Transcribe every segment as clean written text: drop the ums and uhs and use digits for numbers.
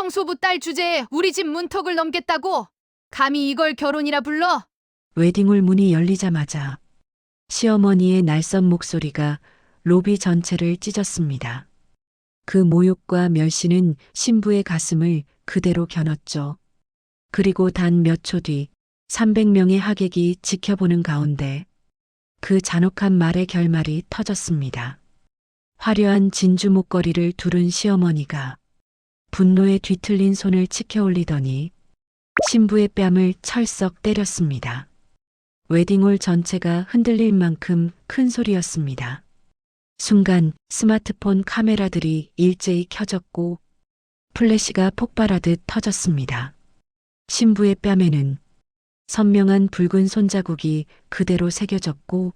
청소부 딸 주제에 우리 집 문턱을 넘겠다고? 감히 이걸 결혼이라 불러? 웨딩홀 문이 열리자마자 시어머니의 날선 목소리가 로비 전체를 찢었습니다. 그 모욕과 멸시는 신부의 가슴을 그대로 겨눴죠. 그리고 단 몇 초 뒤 300명의 하객이 지켜보는 가운데 그 잔혹한 말의 결말이 터졌습니다. 화려한 진주 목걸이를 두른 시어머니가 분노에 뒤틀린 손을 치켜 올리더니 신부의 뺨을 철썩 때렸습니다. 웨딩홀 전체가 흔들릴 만큼 큰 소리였습니다. 순간 스마트폰 카메라들이 일제히 켜졌고 플래시가 폭발하듯 터졌습니다. 신부의 뺨에는 선명한 붉은 손자국이 그대로 새겨졌고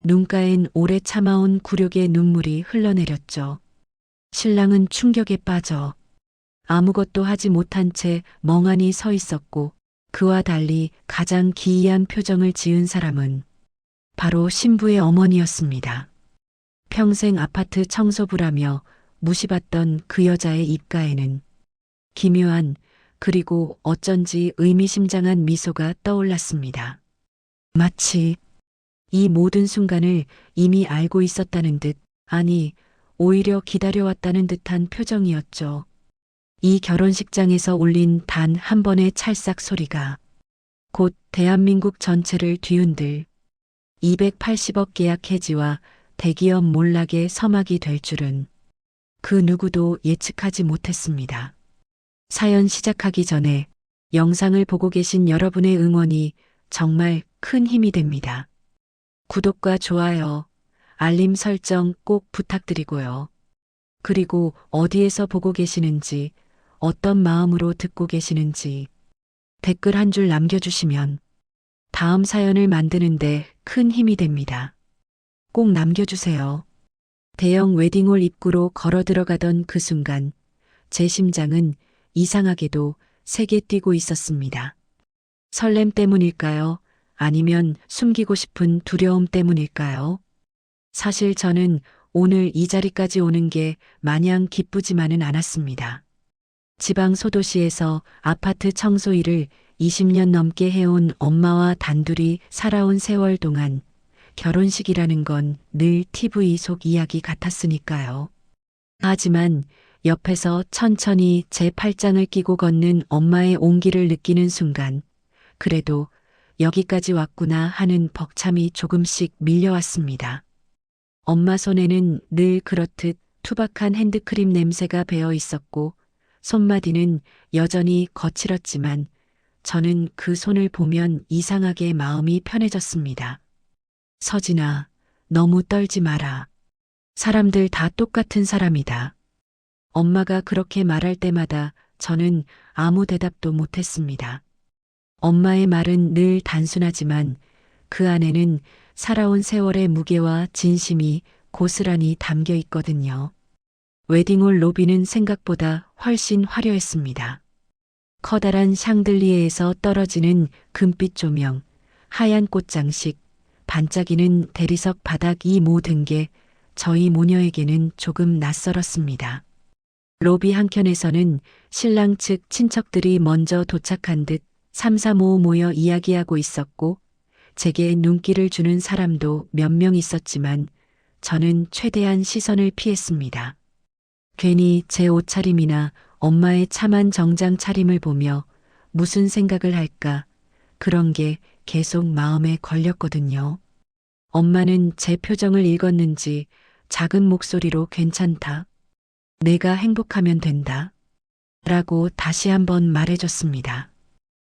눈가엔 오래 참아온 굴욕의 눈물이 흘러내렸죠. 신랑은 충격에 빠져 아무것도 하지 못한 채 멍하니 서 있었고 그와 달리 가장 기이한 표정을 지은 사람은 바로 신부의 어머니였습니다. 평생 아파트 청소부라며 무시받던 그 여자의 입가에는 기묘한 그리고 어쩐지 의미심장한 미소가 떠올랐습니다. 마치 이 모든 순간을 이미 알고 있었다는 듯, 아니, 오히려 기다려왔다는 듯한 표정이었죠. 이 결혼식장에서 울린 단 한 번의 찰싹 소리가 곧 대한민국 전체를 뒤흔들 280억 계약 해지와 대기업 몰락의 서막이 될 줄은 그 누구도 예측하지 못했습니다. 사연 시작하기 전에 영상을 보고 계신 여러분의 응원이 정말 큰 힘이 됩니다. 구독과 좋아요, 알림 설정 꼭 부탁드리고요. 그리고 어디에서 보고 계시는지, 어떤 마음으로 듣고 계시는지 댓글 한 줄 남겨주시면 다음 사연을 만드는데 큰 힘이 됩니다. 꼭 남겨주세요. 대형 웨딩홀 입구로 걸어 들어가던 그 순간 제 심장은 이상하게도 세게 뛰고 있었습니다. 설렘 때문일까요? 아니면 숨기고 싶은 두려움 때문일까요? 사실 저는 오늘 이 자리까지 오는 게 마냥 기쁘지만은 않았습니다. 지방 소도시에서 아파트 청소 일을 20년 넘게 해온 엄마와 단둘이 살아온 세월 동안 결혼식이라는 건 늘 TV 속 이야기 같았으니까요. 하지만 옆에서 천천히 제 팔짱을 끼고 걷는 엄마의 온기를 느끼는 순간 그래도 여기까지 왔구나 하는 벅참이 조금씩 밀려왔습니다. 엄마 손에는 늘 그렇듯 투박한 핸드크림 냄새가 배어 있었고 손마디는 여전히 거칠었지만 저는 그 손을 보면 이상하게 마음이 편해졌습니다. 서진아, 너무 떨지 마라. 사람들 다 똑같은 사람이다. 엄마가 그렇게 말할 때마다 저는 아무 대답도 못했습니다. 엄마의 말은 늘 단순하지만 그 안에는 살아온 세월의 무게와 진심이 고스란히 담겨 있거든요. 웨딩홀 로비는 생각보다 훨씬 화려했습니다. 커다란 샹들리에에서 떨어지는 금빛 조명, 하얀 꽃장식, 반짝이는 대리석 바닥 이 모든 게 저희 모녀에게는 조금 낯설었습니다. 로비 한켠에서는 신랑 측 친척들이 먼저 도착한 듯 삼삼오오 모여 이야기하고 있었고 제게 눈길을 주는 사람도 몇 명 있었지만 저는 최대한 시선을 피했습니다. 괜히 제 옷차림이나 엄마의 참한 정장 차림을 보며 무슨 생각을 할까 그런 게 계속 마음에 걸렸거든요. 엄마는 제 표정을 읽었는지 작은 목소리로 괜찮다. 내가 행복하면 된다. 라고 다시 한번 말해줬습니다.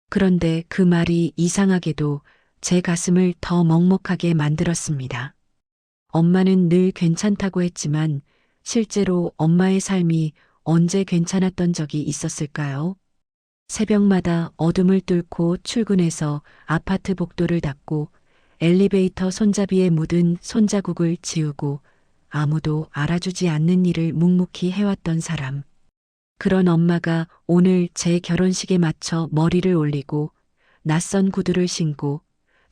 그런데 그 말이 이상하게도 제 가슴을 더 먹먹하게 만들었습니다. 엄마는 늘 괜찮다고 했지만 실제로 엄마의 삶이 언제 괜찮았던 적이 있었을까요? 새벽마다 어둠을 뚫고 출근해서 아파트 복도를 닦고 엘리베이터 손잡이에 묻은 손자국을 지우고 아무도 알아주지 않는 일을 묵묵히 해왔던 사람. 그런 엄마가 오늘 제 결혼식에 맞춰 머리를 올리고 낯선 구두를 신고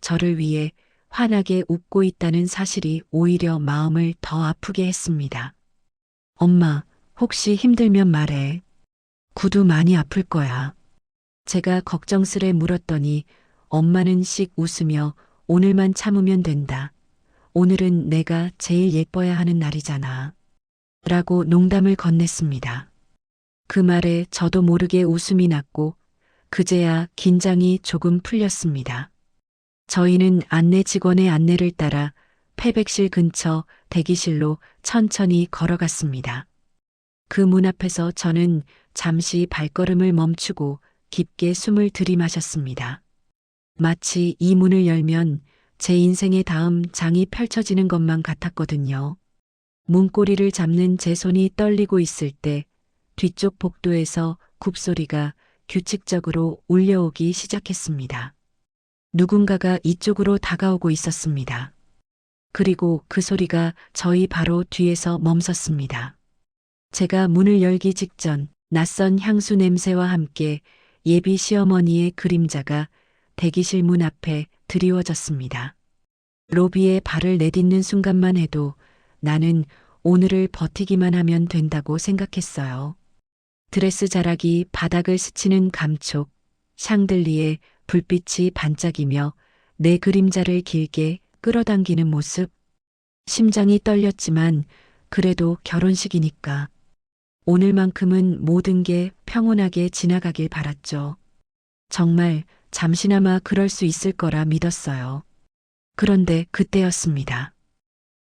저를 위해 환하게 웃고 있다는 사실이 오히려 마음을 더 아프게 했습니다. 엄마, 혹시 힘들면 말해. 구두 많이 아플 거야. 제가 걱정스레 물었더니 엄마는 씩 웃으며 오늘만 참으면 된다. 오늘은 내가 제일 예뻐야 하는 날이잖아. 라고 농담을 건넸습니다. 그 말에 저도 모르게 웃음이 났고 그제야 긴장이 조금 풀렸습니다. 저희는 안내 직원의 안내를 따라 패백실 근처 대기실로 천천히 걸어갔습니다. 그 문 앞에서 저는 잠시 발걸음을 멈추고 깊게 숨을 들이마셨습니다. 마치 이 문을 열면 제 인생의 다음 장이 펼쳐지는 것만 같았거든요. 문고리를 잡는 제 손이 떨리고 있을 때 뒤쪽 복도에서 굽소리가 규칙적으로 울려오기 시작했습니다. 누군가가 이쪽으로 다가오고 있었습니다. 그리고 그 소리가 저희 바로 뒤에서 멈섰습니다. 제가 문을 열기 직전 낯선 향수 냄새와 함께 예비 시어머니의 그림자가 대기실 문 앞에 드리워졌습니다. 로비에 발을 내딛는 순간만 해도 나는 오늘을 버티기만 하면 된다고 생각했어요. 드레스 자락이 바닥을 스치는 감촉, 샹들리에 불빛이 반짝이며 내 그림자를 길게 끌어당기는 모습. 심장이 떨렸지만 그래도 결혼식이니까 오늘만큼은 모든 게 평온하게 지나가길 바랐죠. 정말 잠시나마 그럴 수 있을 거라 믿었어요. 그런데 그때였습니다.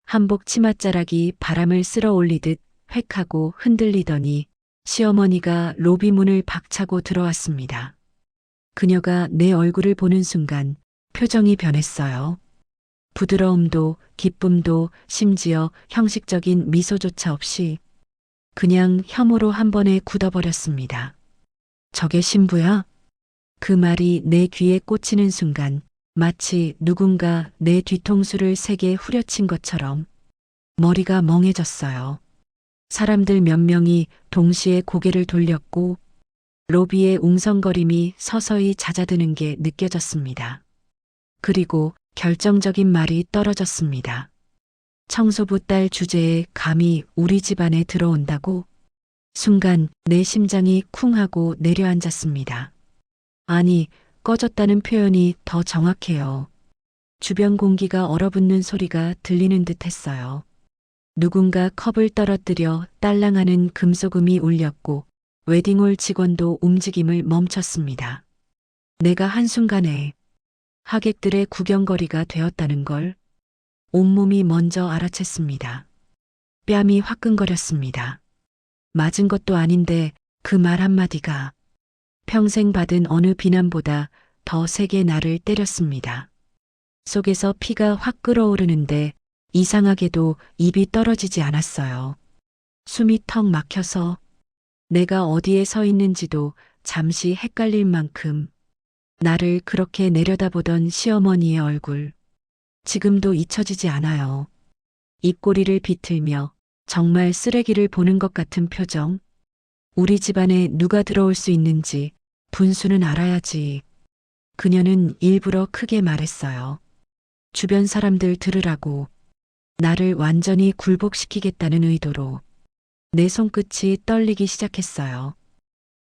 한복 치맛자락이 바람을 쓸어 올리듯 획 하고 흔들리더니 시어머니가 로비 문을 박차고 들어왔습니다. 그녀가 내 얼굴을 보는 순간 표정이 변했어요. 부드러움도 기쁨도 심지어 형식적인 미소조차 없이 그냥 혐오로 한 번에 굳어버렸습니다. 저게 신부야? 그 말이 내 귀에 꽂히는 순간 마치 누군가 내 뒤통수를 세게 후려친 것처럼 머리가 멍해졌어요. 사람들 몇 명이 동시에 고개를 돌렸고 로비의 웅성거림이 서서히 잦아드는 게 느껴졌습니다. 그리고 결정적인 말이 떨어졌습니다. 청소부 딸 주제에 감히 우리 집안에 들어온다고? 순간 내 심장이 쿵 하고 내려앉았습니다. 아니, 꺼졌다는 표현이 더 정확해요. 주변 공기가 얼어붙는 소리가 들리는 듯 했어요. 누군가 컵을 떨어뜨려 딸랑하는 금소금이 울렸고 웨딩홀 직원도 움직임을 멈췄습니다. 내가 한순간에 하객들의 구경거리가 되었다는 걸 온몸이 먼저 알아챘습니다. 뺨이 화끈거렸습니다. 맞은 것도 아닌데 그 말 한마디가 평생 받은 어느 비난보다 더 세게 나를 때렸습니다. 속에서 피가 확 끓어오르는데 이상하게도 입이 떨어지지 않았어요. 숨이 턱 막혀서 내가 어디에 서 있는지도 잠시 헷갈릴 만큼 나를 그렇게 내려다보던 시어머니의 얼굴. 지금도 잊혀지지 않아요. 입꼬리를 비틀며 정말 쓰레기를 보는 것 같은 표정. 우리 집안에 누가 들어올 수 있는지 분수는 알아야지. 그녀는 일부러 크게 말했어요. 주변 사람들 들으라고. 나를 완전히 굴복시키겠다는 의도로. 내 손끝이 떨리기 시작했어요.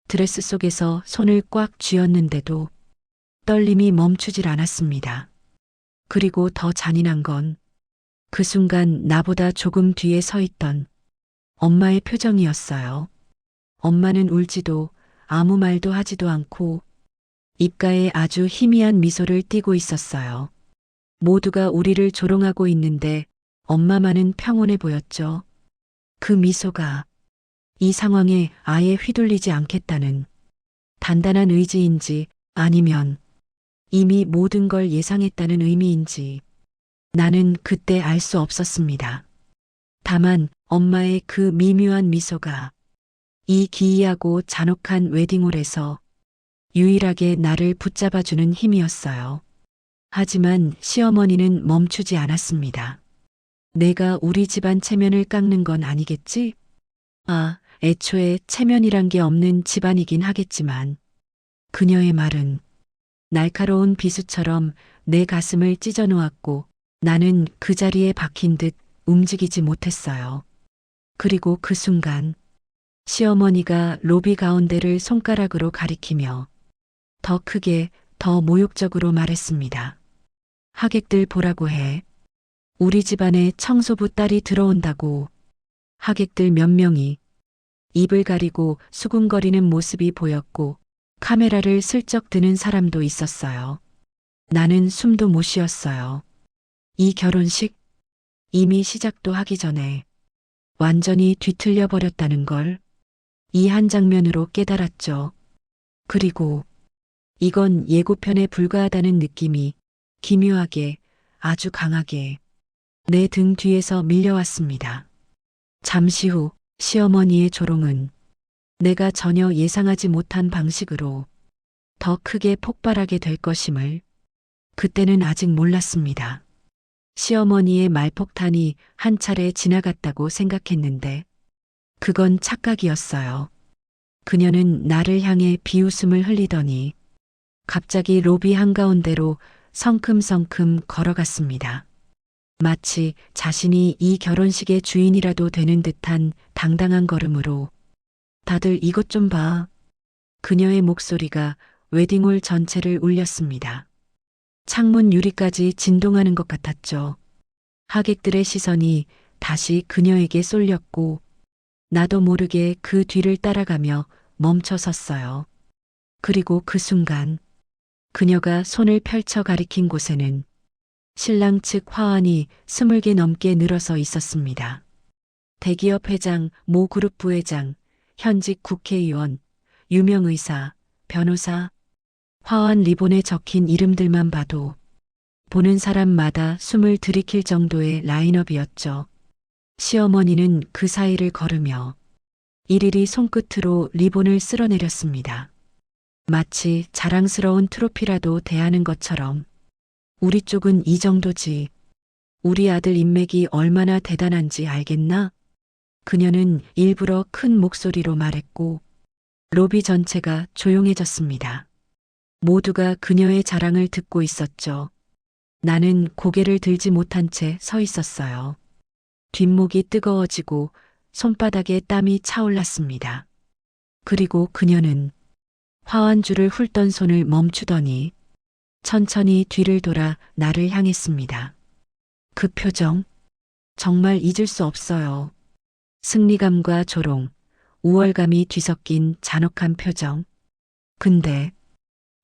드레스 속에서 손을 꽉 쥐었는데도 떨림이 멈추질 않았습니다. 그리고 더 잔인한 건 그 순간 나보다 조금 뒤에 서 있던 엄마의 표정이었어요. 엄마는 울지도 아무 말도 하지도 않고 입가에 아주 희미한 미소를 띠고 있었어요. 모두가 우리를 조롱하고 있는데 엄마만은 평온해 보였죠. 그 미소가 이 상황에 아예 휘둘리지 않겠다는 단단한 의지인지 아니면 이미 모든 걸 예상했다는 의미인지 나는 그때 알 수 없었습니다. 다만 엄마의 그 미묘한 미소가 이 기이하고 잔혹한 웨딩홀에서 유일하게 나를 붙잡아주는 힘이었어요. 하지만 시어머니는 멈추지 않았습니다. 내가 우리 집안 체면을 깎는 건 아니겠지? 아, 애초에 체면이란 게 없는 집안이긴 하겠지만 그녀의 말은 날카로운 비수처럼 내 가슴을 찢어 놓았고 나는 그 자리에 박힌 듯 움직이지 못했어요. 그리고 그 순간 시어머니가 로비 가운데를 손가락으로 가리키며 더 크게, 더 모욕적으로 말했습니다. 하객들 보라고 해. 우리 집안에 청소부 딸이 들어온다고. 하객들 몇 명이 입을 가리고 수군거리는 모습이 보였고 카메라를 슬쩍 드는 사람도 있었어요. 나는 숨도 못 쉬었어요. 이 결혼식 이미 시작도 하기 전에 완전히 뒤틀려 버렸다는 걸 이 한 장면으로 깨달았죠. 그리고 이건 예고편에 불과하다는 느낌이 기묘하게 아주 강하게 내 등 뒤에서 밀려왔습니다. 잠시 후 시어머니의 조롱은 내가 전혀 예상하지 못한 방식으로 더 크게 폭발하게 될 것임을 그때는 아직 몰랐습니다. 시어머니의 말폭탄이 한 차례 지나갔다고 생각했는데 그건 착각이었어요. 그녀는 나를 향해 비웃음을 흘리더니 갑자기 로비 한가운데로 성큼성큼 걸어갔습니다. 마치 자신이 이 결혼식의 주인이라도 되는 듯한 당당한 걸음으로 다들 이것 좀 봐. 그녀의 목소리가 웨딩홀 전체를 울렸습니다. 창문 유리까지 진동하는 것 같았죠. 하객들의 시선이 다시 그녀에게 쏠렸고 나도 모르게 그 뒤를 따라가며 멈춰 섰어요. 그리고 그 순간 그녀가 손을 펼쳐 가리킨 곳에는 신랑 측 화환이 20개 넘게 늘어서 있었습니다. 대기업 회장, 모 그룹 부회장, 현직 국회의원, 유명 의사, 변호사, 화환 리본에 적힌 이름들만 봐도 보는 사람마다 숨을 들이킬 정도의 라인업이었죠. 시어머니는 그 사이를 걸으며 일일이 손끝으로 리본을 쓸어내렸습니다. 마치 자랑스러운 트로피라도 대하는 것처럼 우리 쪽은 이 정도지. 우리 아들 인맥이 얼마나 대단한지 알겠나? 그녀는 일부러 큰 목소리로 말했고 로비 전체가 조용해졌습니다. 모두가 그녀의 자랑을 듣고 있었죠. 나는 고개를 들지 못한 채 서 있었어요. 뒷목이 뜨거워지고 손바닥에 땀이 차올랐습니다. 그리고 그녀는 화환줄을 훑던 손을 멈추더니 천천히 뒤를 돌아 나를 향했습니다. 그 표정, 정말 잊을 수 없어요. 승리감과 조롱, 우월감이 뒤섞인 잔혹한 표정. 근데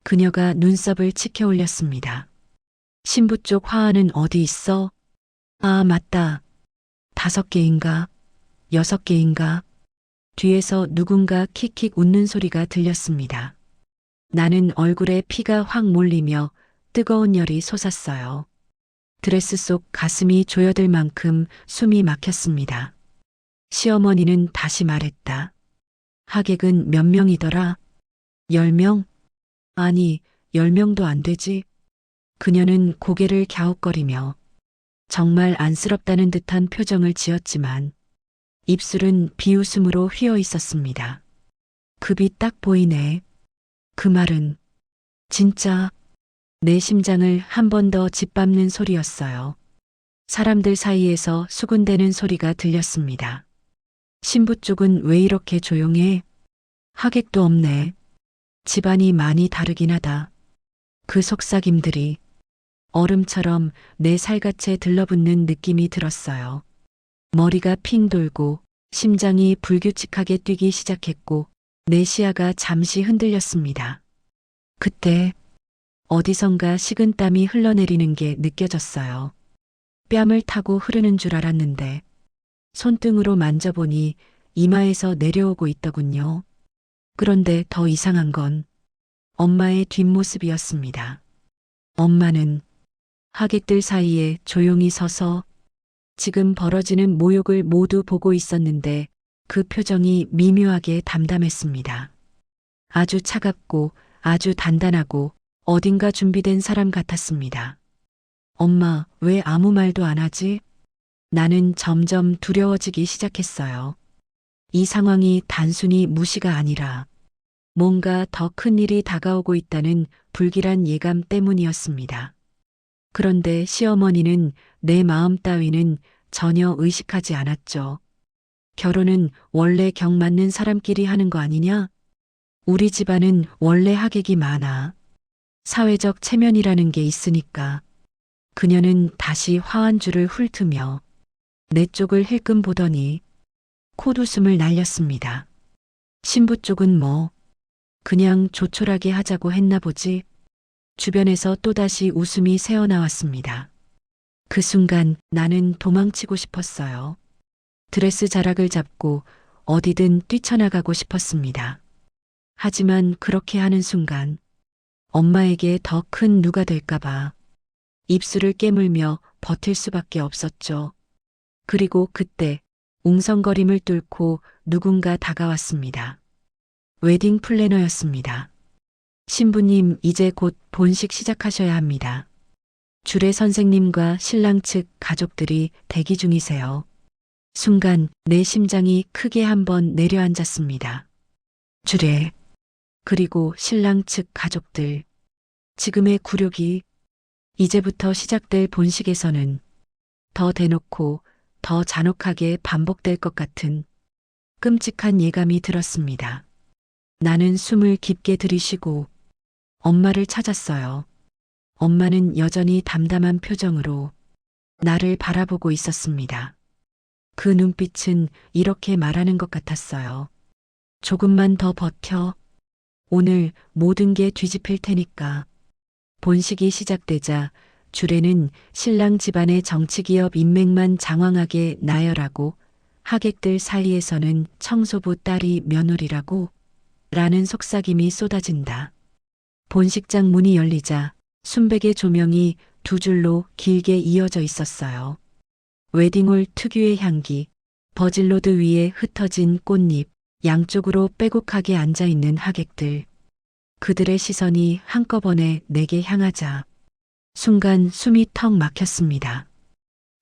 그녀가 눈썹을 치켜 올렸습니다. 신부 쪽 화환은 어디 있어? 아, 맞다. 5개인가? 6개인가? 뒤에서 누군가 킥킥 웃는 소리가 들렸습니다. 나는 얼굴에 피가 확 몰리며 뜨거운 열이 솟았어요. 드레스 속 가슴이 조여들 만큼 숨이 막혔습니다. 시어머니는 다시 말했다. 하객은 몇 명이더라? 10명? 아니, 10명도 안 되지. 그녀는 고개를 갸웃거리며 정말 안쓰럽다는 듯한 표정을 지었지만 입술은 비웃음으로 휘어 있었습니다. 급이 딱 보이네. 그 말은 진짜 내 심장을 한 번 더 짓밟는 소리였어요. 사람들 사이에서 수군대는 소리가 들렸습니다. 신부 쪽은 왜 이렇게 조용해? 하객도 없네. 집안이 많이 다르긴 하다. 그 속삭임들이 얼음처럼 내 살갗에 들러붙는 느낌이 들었어요. 머리가 핑 돌고 심장이 불규칙하게 뛰기 시작했고 내 시야가 잠시 흔들렸습니다. 그때 어디선가 식은땀이 흘러내리는 게 느껴졌어요. 뺨을 타고 흐르는 줄 알았는데 손등으로 만져보니 이마에서 내려오고 있더군요. 그런데 더 이상한 건 엄마의 뒷모습이었습니다. 엄마는 하객들 사이에 조용히 서서 지금 벌어지는 모욕을 모두 보고 있었는데 그 표정이 미묘하게 담담했습니다. 아주 차갑고 아주 단단하고 어딘가 준비된 사람 같았습니다. 엄마, 왜 아무 말도 안 하지? 나는 점점 두려워지기 시작했어요. 이 상황이 단순히 무시가 아니라 뭔가 더 큰 일이 다가오고 있다는 불길한 예감 때문이었습니다. 그런데 시어머니는 내 마음 따위는 전혀 의식하지 않았죠. 결혼은 원래 경 맞는 사람끼리 하는 거 아니냐? 우리 집안은 원래 하객이 많아. 사회적 체면이라는 게 있으니까. 그녀는 다시 화환줄을 훑으며 내 쪽을 힐끔 보더니 콧웃음을 날렸습니다. 신부 쪽은 뭐 그냥 조촐하게 하자고 했나 보지. 주변에서 또다시 웃음이 새어나왔습니다. 그 순간 나는 도망치고 싶었어요. 드레스 자락을 잡고 어디든 뛰쳐나가고 싶었습니다. 하지만 그렇게 하는 순간 엄마에게 더 큰 누가 될까봐 입술을 깨물며 버틸 수밖에 없었죠. 그리고 그때 웅성거림을 뚫고 누군가 다가왔습니다. 웨딩 플래너였습니다. 신부님, 이제 곧 본식 시작하셔야 합니다. 주례 선생님과 신랑 측 가족들이 대기 중이세요. 순간 내 심장이 크게 한번 내려앉았습니다. 주례, 그리고 신랑 측 가족들. 지금의 굴욕이 이제부터 시작될 본식에서는 더 대놓고 더 잔혹하게 반복될 것 같은 끔찍한 예감이 들었습니다. 나는 숨을 깊게 들이쉬고 엄마를 찾았어요. 엄마는 여전히 담담한 표정으로 나를 바라보고 있었습니다. 그 눈빛은 이렇게 말하는 것 같았어요. 조금만 더 버텨. 오늘 모든 게 뒤집힐 테니까. 본식이 시작되자 주례는 신랑 집안의 정치기업 인맥만 장황하게 나열하고 하객들 사이에서는 청소부 딸이 며느리라고 라는 속삭임이 쏟아진다. 본식장 문이 열리자 순백의 조명이 두 줄로 길게 이어져 있었어요. 웨딩홀 특유의 향기, 버질로드 위에 흩어진 꽃잎, 양쪽으로 빼곡하게 앉아있는 하객들. 그들의 시선이 한꺼번에 내게 향하자 순간 숨이 턱 막혔습니다.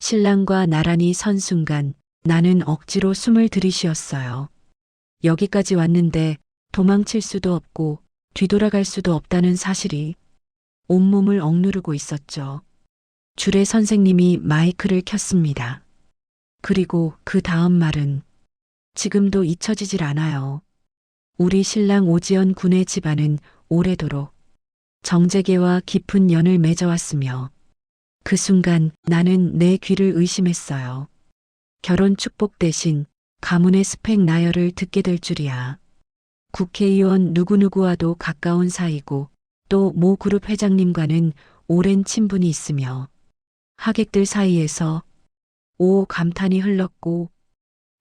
신랑과 나란히 선 순간 나는 억지로 숨을 들이쉬었어요. 여기까지 왔는데 도망칠 수도 없고 뒤돌아갈 수도 없다는 사실이 온몸을 억누르고 있었죠. 주례 선생님이 마이크를 켰습니다. 그리고 그 다음 말은 지금도 잊혀지질 않아요. 우리 신랑 오지연 군의 집안은 오래도록 정재계와 깊은 연을 맺어왔으며 그 순간 나는 내 귀를 의심했어요. 결혼 축복 대신 가문의 스펙 나열을 듣게 될 줄이야. 국회의원 누구누구와도 가까운 사이고 또 모 그룹 회장님과는 오랜 친분이 있으며 하객들 사이에서 오 감탄이 흘렀고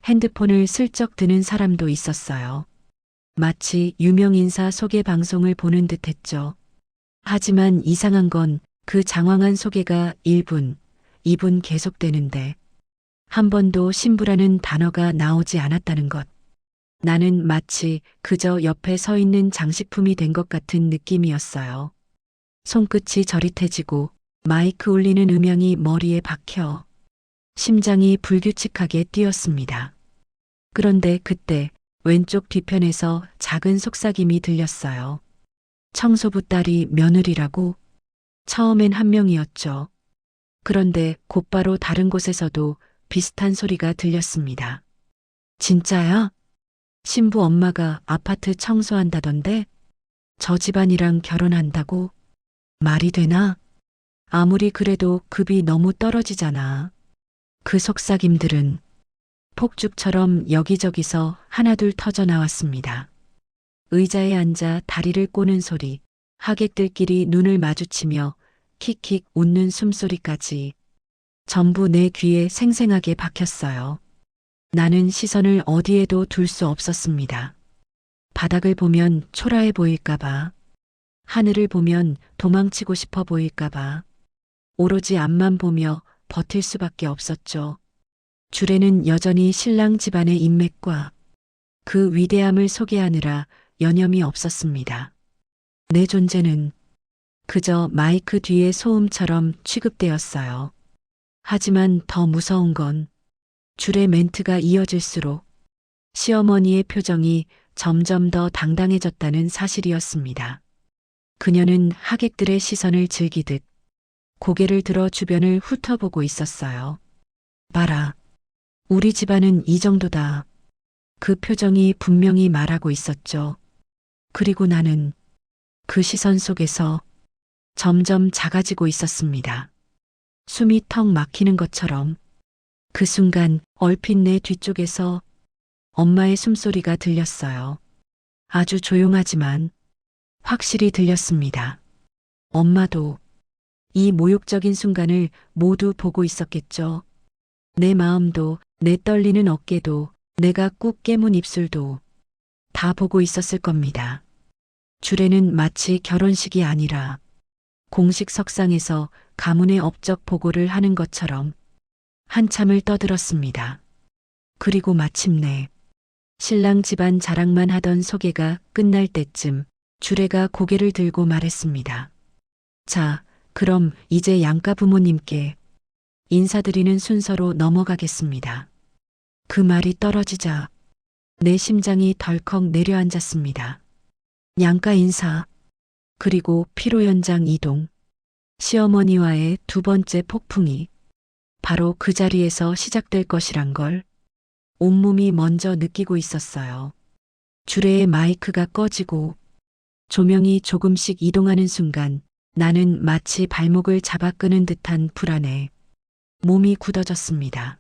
핸드폰을 슬쩍 드는 사람도 있었어요. 마치 유명 인사 소개 방송을 보는 듯 했죠. 하지만 이상한 건 그 장황한 소개가 1분, 2분 계속되는데 한 번도 신부라는 단어가 나오지 않았다는 것. 나는 마치 그저 옆에 서 있는 장식품이 된 것 같은 느낌이었어요. 손끝이 저릿해지고 마이크 울리는 음향이 머리에 박혀 심장이 불규칙하게 뛰었습니다. 그런데 그때 왼쪽 뒤편에서 작은 속삭임이 들렸어요. 청소부 딸이 며느리라고? 처음엔 한 명이었죠. 그런데 곧바로 다른 곳에서도 비슷한 소리가 들렸습니다. 진짜야? 신부 엄마가 아파트 청소한다던데? 저 집안이랑 결혼한다고? 말이 되나? 아무리 그래도 급이 너무 떨어지잖아. 그 속삭임들은 폭죽처럼 여기저기서 하나둘 터져 나왔습니다. 의자에 앉아 다리를 꼬는 소리, 하객들끼리 눈을 마주치며 킥킥 웃는 숨소리까지 전부 내 귀에 생생하게 박혔어요. 나는 시선을 어디에도 둘 수 없었습니다. 바닥을 보면 초라해 보일까봐, 하늘을 보면 도망치고 싶어 보일까봐, 오로지 앞만 보며 버틸 수밖에 없었죠. 주례는 여전히 신랑 집안의 인맥과 그 위대함을 소개하느라 여념이 없었습니다. 내 존재는 그저 마이크 뒤의 소음처럼 취급되었어요. 하지만 더 무서운 건 주례 멘트가 이어질수록 시어머니의 표정이 점점 더 당당해졌다는 사실이었습니다. 그녀는 하객들의 시선을 즐기듯 고개를 들어 주변을 훑어보고 있었어요. 봐라. 우리 집안은 이 정도다. 그 표정이 분명히 말하고 있었죠. 그리고 나는 그 시선 속에서 점점 작아지고 있었습니다. 숨이 턱 막히는 것처럼 그 순간 얼핏 내 뒤쪽에서 엄마의 숨소리가 들렸어요. 아주 조용하지만 확실히 들렸습니다. 엄마도 이 모욕적인 순간을 모두 보고 있었겠죠. 내 마음도, 내 떨리는 어깨도, 내가 꾹 깨문 입술도 다 보고 있었을 겁니다. 주례는 마치 결혼식이 아니라 공식 석상에서 가문의 업적 보고를 하는 것처럼 한참을 떠들었습니다. 그리고 마침내 신랑 집안 자랑만 하던 소개가 끝날 때쯤 주례가 고개를 들고 말했습니다. 자, 그럼 이제 양가 부모님께 인사드리는 순서로 넘어가겠습니다. 그 말이 떨어지자 내 심장이 덜컥 내려앉았습니다. 양가 인사, 그리고 피로 연장 이동, 시어머니와의 두 번째 폭풍이 바로 그 자리에서 시작될 것이란 걸 온몸이 먼저 느끼고 있었어요. 주례의 마이크가 꺼지고 조명이 조금씩 이동하는 순간 나는 마치 발목을 잡아 끄는 듯한 불안에 몸이 굳어졌습니다.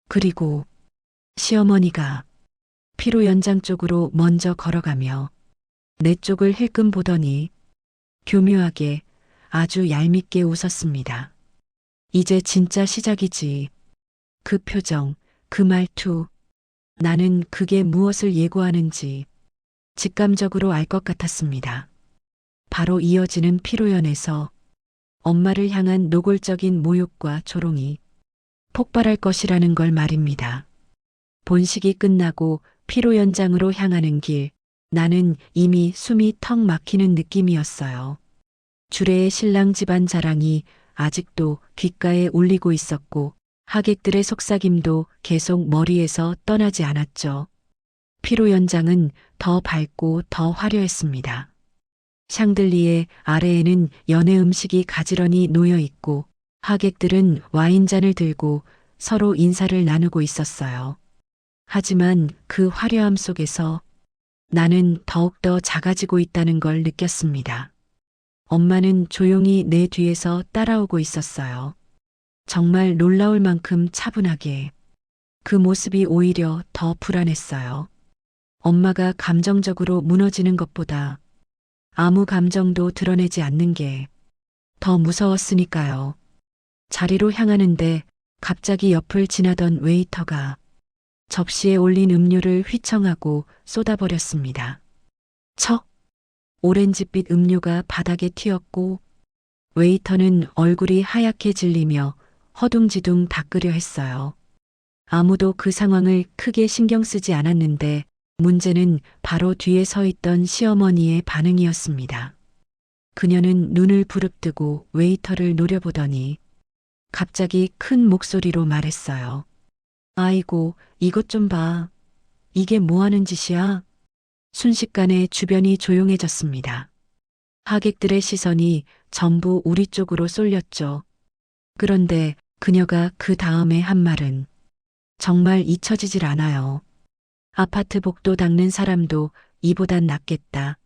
그리고 시어머니가 피로 연장 쪽으로 먼저 걸어가며 내 쪽을 힐끔 보더니 교묘하게 아주 얄밉게 웃었습니다. 이제 진짜 시작이지. 그 표정, 그 말투, 나는 그게 무엇을 예고하는지 직감적으로 알 것 같았습니다. 바로 이어지는 피로연에서 엄마를 향한 노골적인 모욕과 조롱이 폭발할 것이라는 걸 말입니다. 본식이 끝나고 피로 연장으로 향하는 길, 나는 이미 숨이 턱 막히는 느낌이었어요. 주례의 신랑 집안 자랑이 아직도 귓가에 울리고 있었고 하객들의 속삭임도 계속 머리에서 떠나지 않았죠. 피로 연장은 더 밝고 더 화려했습니다. 샹들리에 아래에는 연회 음식이 가지런히 놓여 있고 하객들은 와인잔을 들고 서로 인사를 나누고 있었어요. 하지만 그 화려함 속에서 나는 더욱더 작아지고 있다는 걸 느꼈습니다. 엄마는 조용히 내 뒤에서 따라오고 있었어요. 정말 놀라울 만큼 차분하게. 그 모습이 오히려 더 불안했어요. 엄마가 감정적으로 무너지는 것보다 아무 감정도 드러내지 않는 게 더 무서웠으니까요. 자리로 향하는데 갑자기 옆을 지나던 웨이터가 접시에 올린 음료를 휘청하고 쏟아버렸습니다. 척! 오렌지빛 음료가 바닥에 튀었고 웨이터는 얼굴이 하얗게 질리며 허둥지둥 닦으려 했어요. 아무도 그 상황을 크게 신경 쓰지 않았는데 문제는 바로 뒤에 서 있던 시어머니의 반응이었습니다. 그녀는 눈을 부릅뜨고 웨이터를 노려보더니 갑자기 큰 목소리로 말했어요. 아이고, 이것 좀 봐. 이게 뭐 하는 짓이야? 순식간에 주변이 조용해졌습니다. 하객들의 시선이 전부 우리 쪽으로 쏠렸죠. 그런데 그녀가 그 다음에 한 말은 정말 잊혀지질 않아요. 아파트 복도 닦는 사람도 이보단 낫겠다.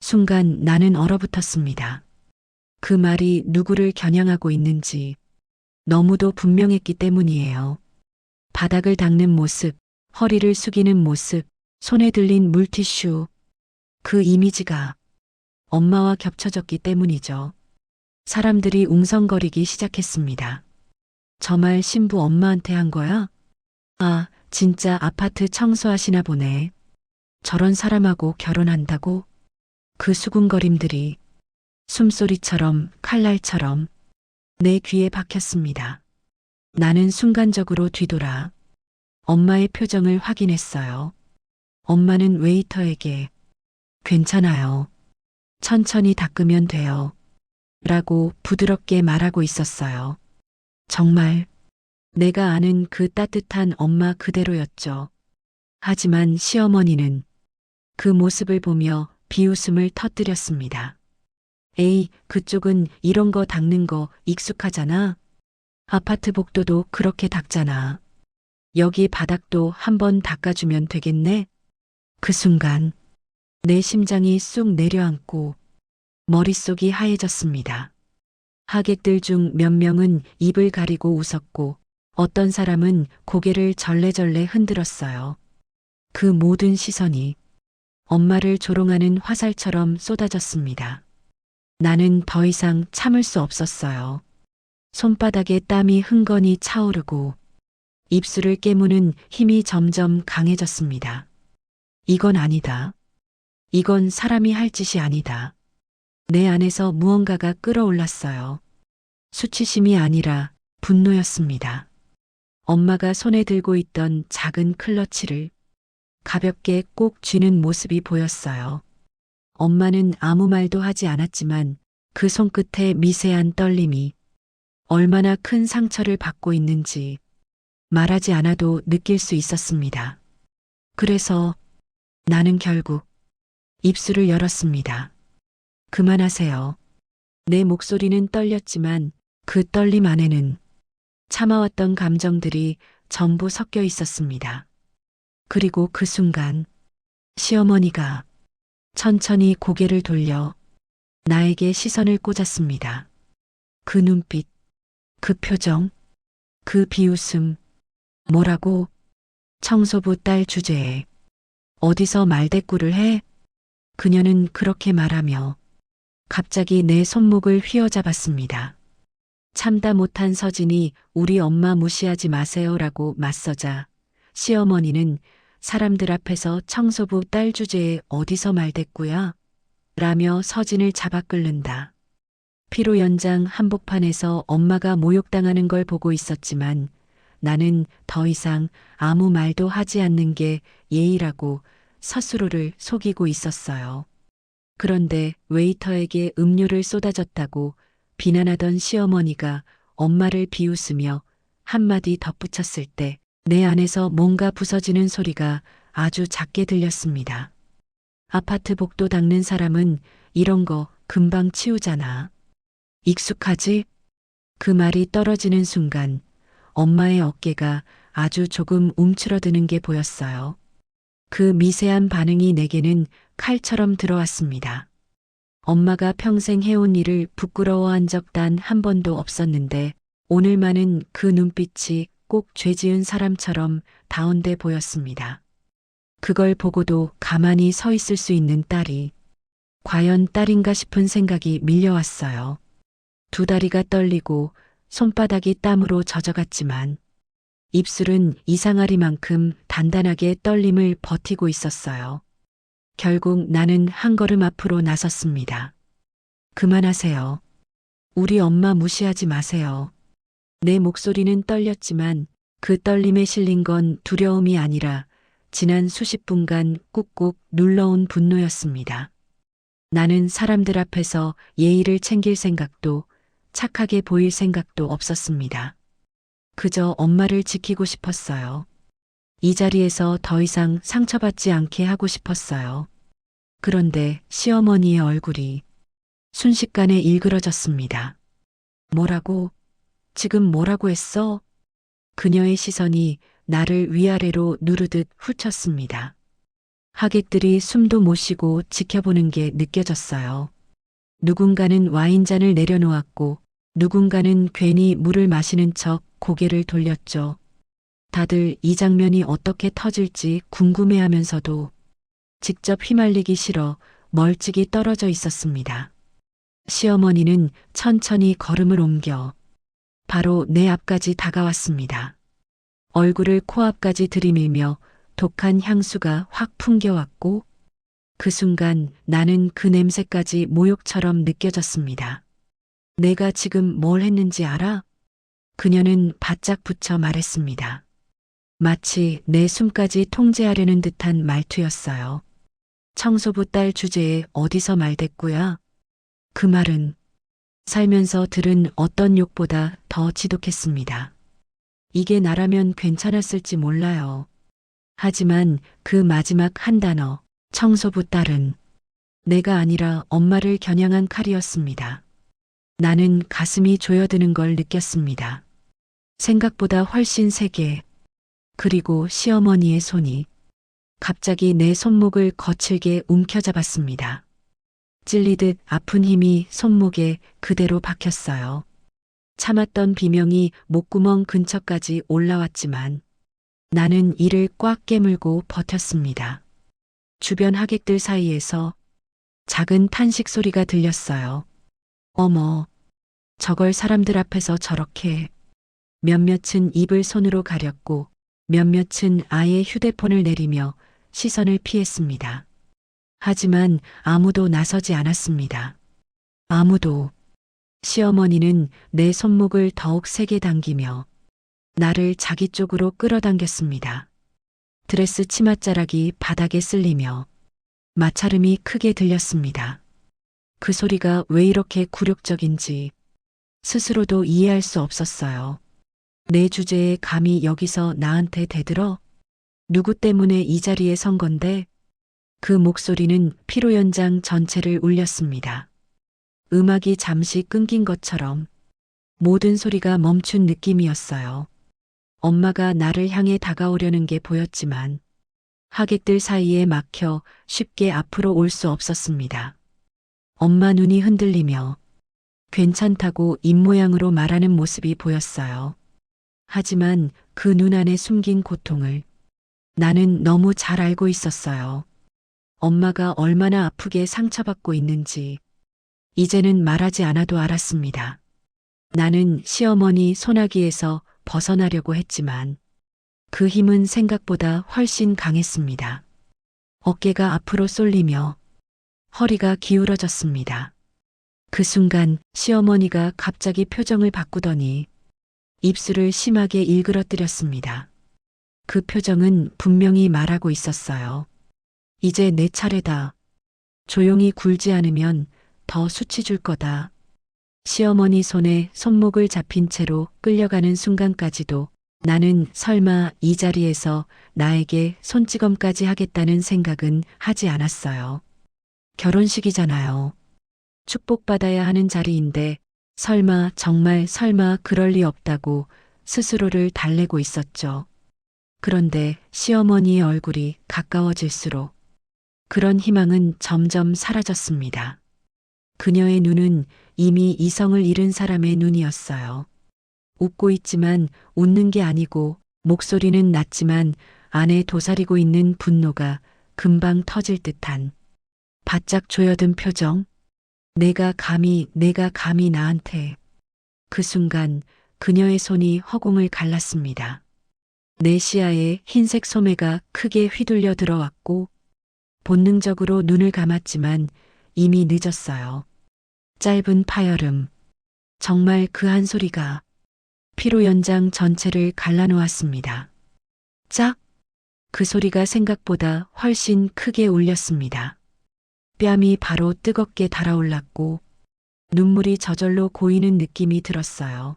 순간 나는 얼어붙었습니다. 그 말이 누구를 겨냥하고 있는지 너무도 분명했기 때문이에요. 바닥을 닦는 모습, 허리를 숙이는 모습, 손에 들린 물티슈. 그 이미지가 엄마와 겹쳐졌기 때문이죠. 사람들이 웅성거리기 시작했습니다. 저 말 신부 엄마한테 한 거야? 아, 진짜 아파트 청소하시나 보네. 저런 사람하고 결혼한다고? 그 수군거림들이 숨소리처럼 칼날처럼 내 귀에 박혔습니다. 나는 순간적으로 뒤돌아 엄마의 표정을 확인했어요. 엄마는 웨이터에게 괜찮아요. 천천히 닦으면 돼요. 라고 부드럽게 말하고 있었어요. 정말 내가 아는 그 따뜻한 엄마 그대로였죠. 하지만 시어머니는 그 모습을 보며 비웃음을 터뜨렸습니다. 에이, 그쪽은 이런 거 닦는 거 익숙하잖아. 아파트 복도도 그렇게 닦잖아. 여기 바닥도 한번 닦아주면 되겠네? 그 순간 내 심장이 쑥 내려앉고 머릿속이 하얘졌습니다. 하객들 중 몇 명은 입을 가리고 웃었고 어떤 사람은 고개를 절레절레 흔들었어요. 그 모든 시선이 엄마를 조롱하는 화살처럼 쏟아졌습니다. 나는 더 이상 참을 수 없었어요. 손바닥에 땀이 흥건히 차오르고 입술을 깨무는 힘이 점점 강해졌습니다. 이건 아니다. 이건 사람이 할 짓이 아니다. 내 안에서 무언가가 끌어올랐어요. 수치심이 아니라 분노였습니다. 엄마가 손에 들고 있던 작은 클러치를 가볍게 꼭 쥐는 모습이 보였어요. 엄마는 아무 말도 하지 않았지만 그 손끝에 미세한 떨림이 얼마나 큰 상처를 받고 있는지 말하지 않아도 느낄 수 있었습니다. 그래서 나는 결국 입술을 열었습니다. 그만하세요. 내 목소리는 떨렸지만 그 떨림 안에는 참아왔던 감정들이 전부 섞여 있었습니다. 그리고 그 순간 시어머니가 천천히 고개를 돌려 나에게 시선을 꽂았습니다. 그 눈빛, 그 표정, 그 비웃음, 뭐라고? 청소부 딸 주제에 어디서 말대꾸를 해? 그녀는 그렇게 말하며 갑자기 내 손목을 휘어잡았습니다. 참다 못한 서진이 우리 엄마 무시하지 마세요라고 맞서자 시어머니는 사람들 앞에서 청소부 딸 주제에 어디서 말대꾸야? 라며 서진을 잡아 끌는다. 피로 연장 한복판에서 엄마가 모욕당하는 걸 보고 있었지만 나는 더 이상 아무 말도 하지 않는 게 예의라고 스스로를 속이고 있었어요. 그런데 웨이터에게 음료를 쏟아졌다고 비난하던 시어머니가 엄마를 비웃으며 한마디 덧붙였을 때 내 안에서 뭔가 부서지는 소리가 아주 작게 들렸습니다. 아파트 복도 닦는 사람은 이런 거 금방 치우잖아. 익숙하지? 그 말이 떨어지는 순간 엄마의 어깨가 아주 조금 움츠러드는 게 보였어요. 그 미세한 반응이 내게는 칼처럼 들어왔습니다. 엄마가 평생 해온 일을 부끄러워한 적 단 한 번도 없었는데 오늘만은 그 눈빛이 꼭 죄 지은 사람처럼 다운돼 보였습니다. 그걸 보고도 가만히 서 있을 수 있는 딸이 과연 딸인가 싶은 생각이 밀려왔어요. 두 다리가 떨리고 손바닥이 땀으로 젖어갔지만 입술은 이상하리만큼 단단하게 떨림을 버티고 있었어요. 결국 나는 한 걸음 앞으로 나섰습니다. 그만하세요. 우리 엄마 무시하지 마세요. 내 목소리는 떨렸지만 그 떨림에 실린 건 두려움이 아니라 지난 수십 분간 꾹꾹 눌러온 분노였습니다. 나는 사람들 앞에서 예의를 챙길 생각도 착하게 보일 생각도 없었습니다. 그저 엄마를 지키고 싶었어요. 이 자리에서 더 이상 상처받지 않게 하고 싶었어요. 그런데 시어머니의 얼굴이 순식간에 일그러졌습니다. 뭐라고? 지금 뭐라고 했어? 그녀의 시선이 나를 위아래로 누르듯 훑쳤습니다. 하객들이 숨도 못 쉬고 지켜보는 게 느껴졌어요. 누군가는 와인잔을 내려놓았고 누군가는 괜히 물을 마시는 척 고개를 돌렸죠. 다들 이 장면이 어떻게 터질지 궁금해하면서도 직접 휘말리기 싫어 멀찍이 떨어져 있었습니다. 시어머니는 천천히 걸음을 옮겨 바로 내 앞까지 다가왔습니다. 얼굴을 코앞까지 들이밀며 독한 향수가 확 풍겨왔고 그 순간 나는 그 냄새까지 모욕처럼 느껴졌습니다. 내가 지금 뭘 했는지 알아? 그녀는 바짝 붙여 말했습니다. 마치 내 숨까지 통제하려는 듯한 말투였어요. 청소부 딸 주제에 어디서 말댔구야? 그 말은 살면서 들은 어떤 욕보다 더 지독했습니다. 이게 나라면 괜찮았을지 몰라요. 하지만 그 마지막 한 단어, 청소부 딸은 내가 아니라 엄마를 겨냥한 칼이었습니다. 나는 가슴이 조여드는 걸 느꼈습니다. 생각보다 훨씬 세게, 그리고 시어머니의 손이 갑자기 내 손목을 거칠게 움켜잡았습니다. 찔리듯 아픈 힘이 손목에 그대로 박혔어요. 참았던 비명이 목구멍 근처까지 올라왔지만 나는 이를 꽉 깨물고 버텼습니다. 주변 하객들 사이에서 작은 탄식 소리가 들렸어요. 어머, 저걸 사람들 앞에서 저렇게. 몇몇은 입을 손으로 가렸고 몇몇은 아예 휴대폰을 내리며 시선을 피했습니다. 하지만 아무도 나서지 않았습니다. 아무도. 시어머니는 내 손목을 더욱 세게 당기며 나를 자기 쪽으로 끌어당겼습니다. 드레스 치맛자락이 바닥에 쓸리며 마찰음이 크게 들렸습니다. 그 소리가 왜 이렇게 굴욕적인지 스스로도 이해할 수 없었어요. 내 주제에 감히 여기서 나한테 대들어? 누구 때문에 이 자리에 선 건데? 그 목소리는 피로 연장 전체를 울렸습니다. 음악이 잠시 끊긴 것처럼 모든 소리가 멈춘 느낌이었어요. 엄마가 나를 향해 다가오려는 게 보였지만 하객들 사이에 막혀 쉽게 앞으로 올 수 없었습니다. 엄마 눈이 흔들리며 괜찮다고 입모양으로 말하는 모습이 보였어요. 하지만 그 눈 안에 숨긴 고통을 나는 너무 잘 알고 있었어요. 엄마가 얼마나 아프게 상처받고 있는지 이제는 말하지 않아도 알았습니다. 나는 시어머니 소나기에서 벗어나려고 했지만 그 힘은 생각보다 훨씬 강했습니다. 어깨가 앞으로 쏠리며 허리가 기울어졌습니다. 그 순간 시어머니가 갑자기 표정을 바꾸더니 입술을 심하게 일그러뜨렸습니다. 그 표정은 분명히 말하고 있었어요. 이제 내 차례다. 조용히 굴지 않으면 더 수치 줄 거다. 시어머니 손에 손목을 잡힌 채로 끌려가는 순간까지도 나는 설마 이 자리에서 나에게 손찌검까지 하겠다는 생각은 하지 않았어요. 결혼식이잖아요. 축복받아야 하는 자리인데 설마 정말 설마 그럴 리 없다고 스스로를 달래고 있었죠. 그런데 시어머니의 얼굴이 가까워질수록 그런 희망은 점점 사라졌습니다. 그녀의 눈은 이미 이성을 잃은 사람의 눈이었어요. 웃고 있지만 웃는 게 아니고 목소리는 낮지만 안에 도사리고 있는 분노가 금방 터질 듯한 바짝 조여든 표정. 내가 감히 나한테. 그 순간 그녀의 손이 허공을 갈랐습니다. 내 시야에 흰색 소매가 크게 휘둘려 들어왔고 본능적으로 눈을 감았지만 이미 늦었어요. 짧은 파열음. 정말 그 한 소리가 피로 연장 전체를 갈라놓았습니다. 짝! 그 소리가 생각보다 훨씬 크게 울렸습니다. 뺨이 바로 뜨겁게 달아올랐고 눈물이 저절로 고이는 느낌이 들었어요.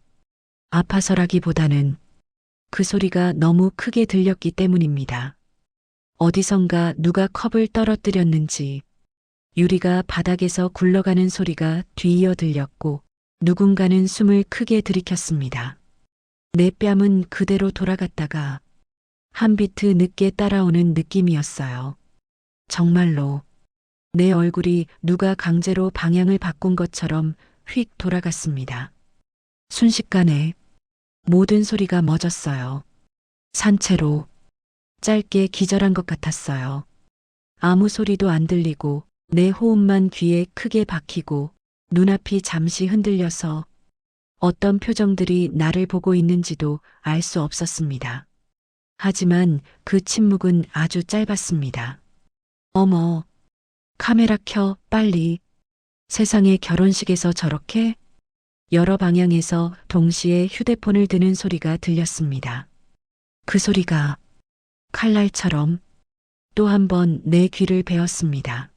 아파서라기보다는 그 소리가 너무 크게 들렸기 때문입니다. 어디선가 누가 컵을 떨어뜨렸는지 유리가 바닥에서 굴러가는 소리가 뒤이어 들렸고 누군가는 숨을 크게 들이켰습니다. 내 뺨은 그대로 돌아갔다가 한 비트 늦게 따라오는 느낌이었어요. 정말로 내 얼굴이 누가 강제로 방향을 바꾼 것처럼 휙 돌아갔습니다. 순식간에 모든 소리가 멎었어요. 산채로 짧게 기절한 것 같았어요. 아무 소리도 안 들리고 내 호흡만 귀에 크게 박히고 눈앞이 잠시 흔들려서 어떤 표정들이 나를 보고 있는지도 알 수 없었습니다. 하지만 그 침묵은 아주 짧았습니다. 어머, 카메라 켜, 빨리. 세상에 결혼식에서 저렇게? 여러 방향에서 동시에 휴대폰을 드는 소리가 들렸습니다. 그 소리가 칼날처럼 또 한 번 내 귀를 베었습니다.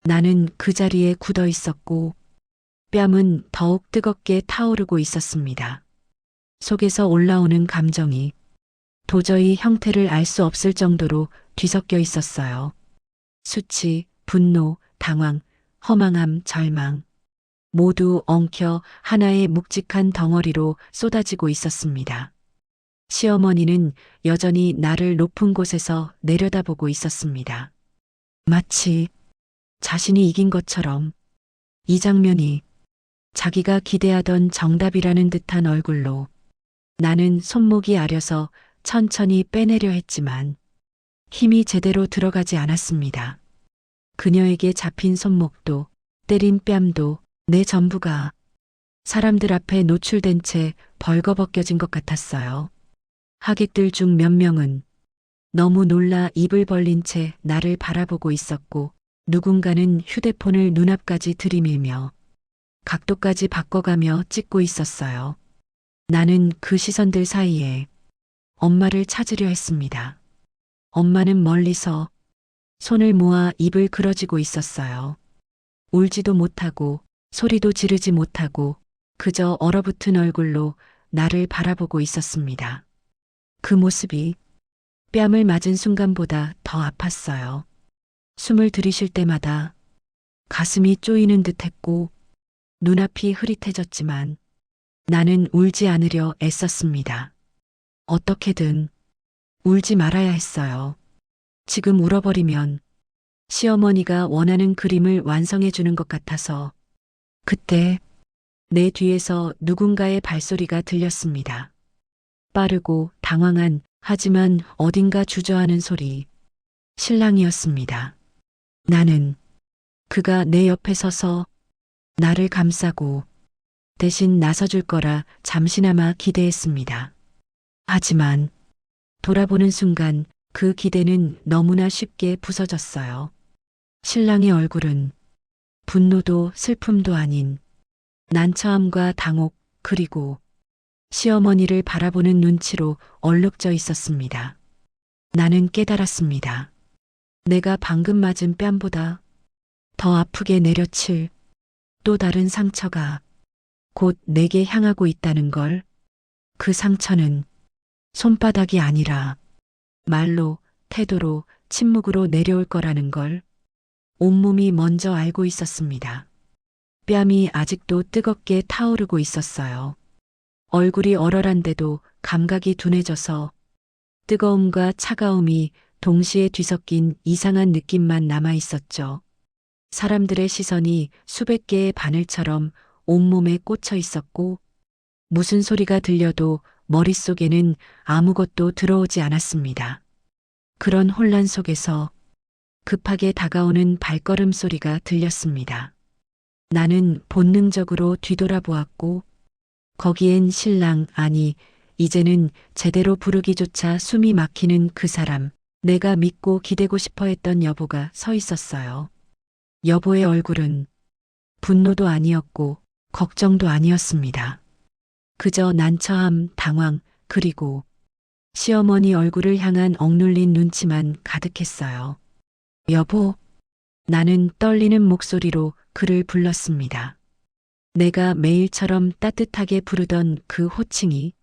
나는 그 자리에 굳어 있었고 뺨은 더욱 뜨겁게 타오르고 있었습니다. 속에서 올라오는 감정이 도저히 형태를 알 수 없을 정도로 뒤섞여 있었어요. 수치, 분노, 당황, 허망함, 절망. 모두 엉켜 하나의 묵직한 덩어리로 쏟아지고 있었습니다. 시어머니는 여전히 나를 높은 곳에서 내려다보고 있었습니다. 마치 자신이 이긴 것처럼. 이 장면이 자기가 기대하던 정답이라는 듯한 얼굴로. 나는 손목이 아려서 천천히 빼내려 했지만 힘이 제대로 들어가지 않았습니다. 그녀에게 잡힌 손목도 때린 뺨도 내 전부가 사람들 앞에 노출된 채 벌거벗겨진 것 같았어요. 하객들 중 몇 명은 너무 놀라 입을 벌린 채 나를 바라보고 있었고, 누군가는 휴대폰을 눈앞까지 들이밀며 각도까지 바꿔가며 찍고 있었어요. 나는 그 시선들 사이에 엄마를 찾으려 했습니다. 엄마는 멀리서 손을 모아 입을 그러지고 있었어요. 울지도 못하고 소리도 지르지 못하고 그저 얼어붙은 얼굴로 나를 바라보고 있었습니다. 그 모습이 뺨을 맞은 순간보다 더 아팠어요. 숨을 들이쉴 때마다 가슴이 쪼이는 듯했고 눈앞이 흐릿해졌지만 나는 울지 않으려 애썼습니다. 어떻게든 울지 말아야 했어요. 지금 울어버리면 시어머니가 원하는 그림을 완성해 주는 것 같아서. 그때 내 뒤에서 누군가의 발소리가 들렸습니다. 빠르고 당황한, 하지만 어딘가 주저하는 소리. 신랑이었습니다. 나는 그가 내 옆에 서서 나를 감싸고 대신 나서줄 거라 잠시나마 기대했습니다. 하지만 돌아보는 순간 그 기대는 너무나 쉽게 부서졌어요. 신랑의 얼굴은 분노도 슬픔도 아닌 난처함과 당혹, 그리고 시어머니를 바라보는 눈치로 얼룩져 있었습니다. 나는 깨달았습니다. 내가 방금 맞은 뺨보다 더 아프게 내려칠 또 다른 상처가 곧 내게 향하고 있다는 걸. 그 상처는 손바닥이 아니라 말로, 태도로, 침묵으로 내려올 거라는 걸 온몸이 먼저 알고 있었습니다. 뺨이 아직도 뜨겁게 타오르고 있었어요. 얼굴이 얼얼한데도 감각이 둔해져서 뜨거움과 차가움이 동시에 뒤섞인 이상한 느낌만 남아 있었죠. 사람들의 시선이 수백 개의 바늘처럼 온몸에 꽂혀 있었고, 무슨 소리가 들려도 머릿속에는 아무것도 들어오지 않았습니다. 그런 혼란 속에서 급하게 다가오는 발걸음 소리가 들렸습니다. 나는 본능적으로 뒤돌아보았고, 거기엔 신랑, 아니, 이제는 제대로 부르기조차 숨이 막히는 그 사람, 내가 믿고 기대고 싶어 했던 여보가 서 있었어요. 여보의 얼굴은 분노도 아니었고 걱정도 아니었습니다. 그저 난처함, 당황, 그리고 시어머니 얼굴을 향한 억눌린 눈치만 가득했어요. 여보, 나는 떨리는 목소리로 그를 불렀습니다. 내가 매일처럼 따뜻하게 부르던 그 호칭이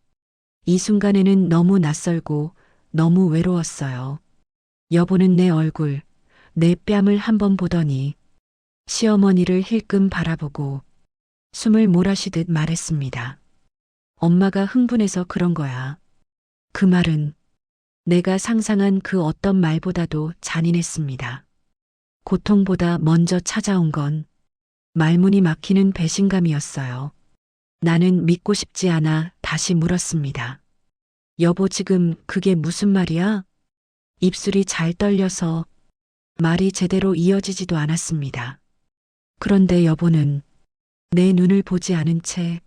이 순간에는 너무 낯설고 너무 외로웠어요. 여보는 내 얼굴, 내 뺨을 한번 보더니 시어머니를 힐끔 바라보고 숨을 몰아쉬듯 말했습니다. 엄마가 흥분해서 그런 거야. 그 말은 내가 상상한 그 어떤 말보다도 잔인했습니다. 고통보다 먼저 찾아온 건 말문이 막히는 배신감이었어요. 나는 믿고 싶지 않아 다시 물었습니다. 여보, 지금 그게 무슨 말이야? 입술이 잘 떨려서 말이 제대로 이어지지도 않았습니다. 그런데 여보는 내 눈을 보지 않은 채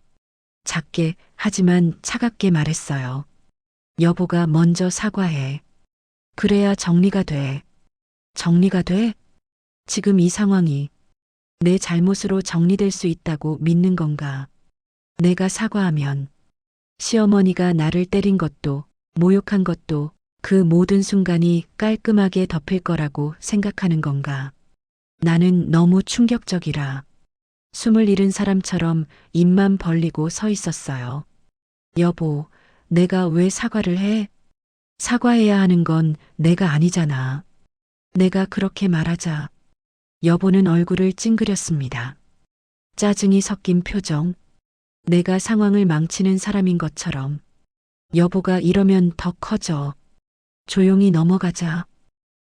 작게 하지만 차갑게 말했어요. 여보가 먼저 사과해. 그래야 정리가 돼. 정리가 돼? 지금 이 상황이 내 잘못으로 정리될 수 있다고 믿는 건가? 내가 사과하면 시어머니가 나를 때린 것도 모욕한 것도 그 모든 순간이 깔끔하게 덮일 거라고 생각하는 건가? 나는 너무 충격적이라 숨을 잃은 사람처럼 입만 벌리고 서 있었어요. 여보, 내가 왜 사과를 해? 사과해야 하는 건 내가 아니잖아. 내가 그렇게 말하자 여보는 얼굴을 찡그렸습니다. 짜증이 섞인 표정. 내가 상황을 망치는 사람인 것처럼. 여보가 이러면 더 커져. 조용히 넘어가자.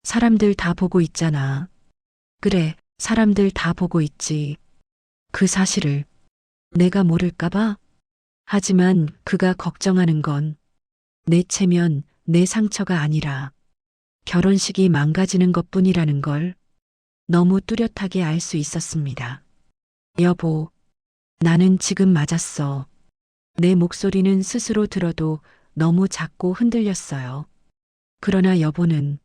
사람들 다 보고 있잖아. 그래, 사람들 다 보고 있지. 그 사실을 내가 모를까봐? 하지만 그가 걱정하는 건 내 체면, 내 상처가 아니라 결혼식이 망가지는 것뿐이라는 걸 너무 뚜렷하게 알 수 있었습니다. 여보, 나는 지금 맞았어. 내 목소리는 스스로 들어도 너무 작고 흔들렸어요. 그러나 여보는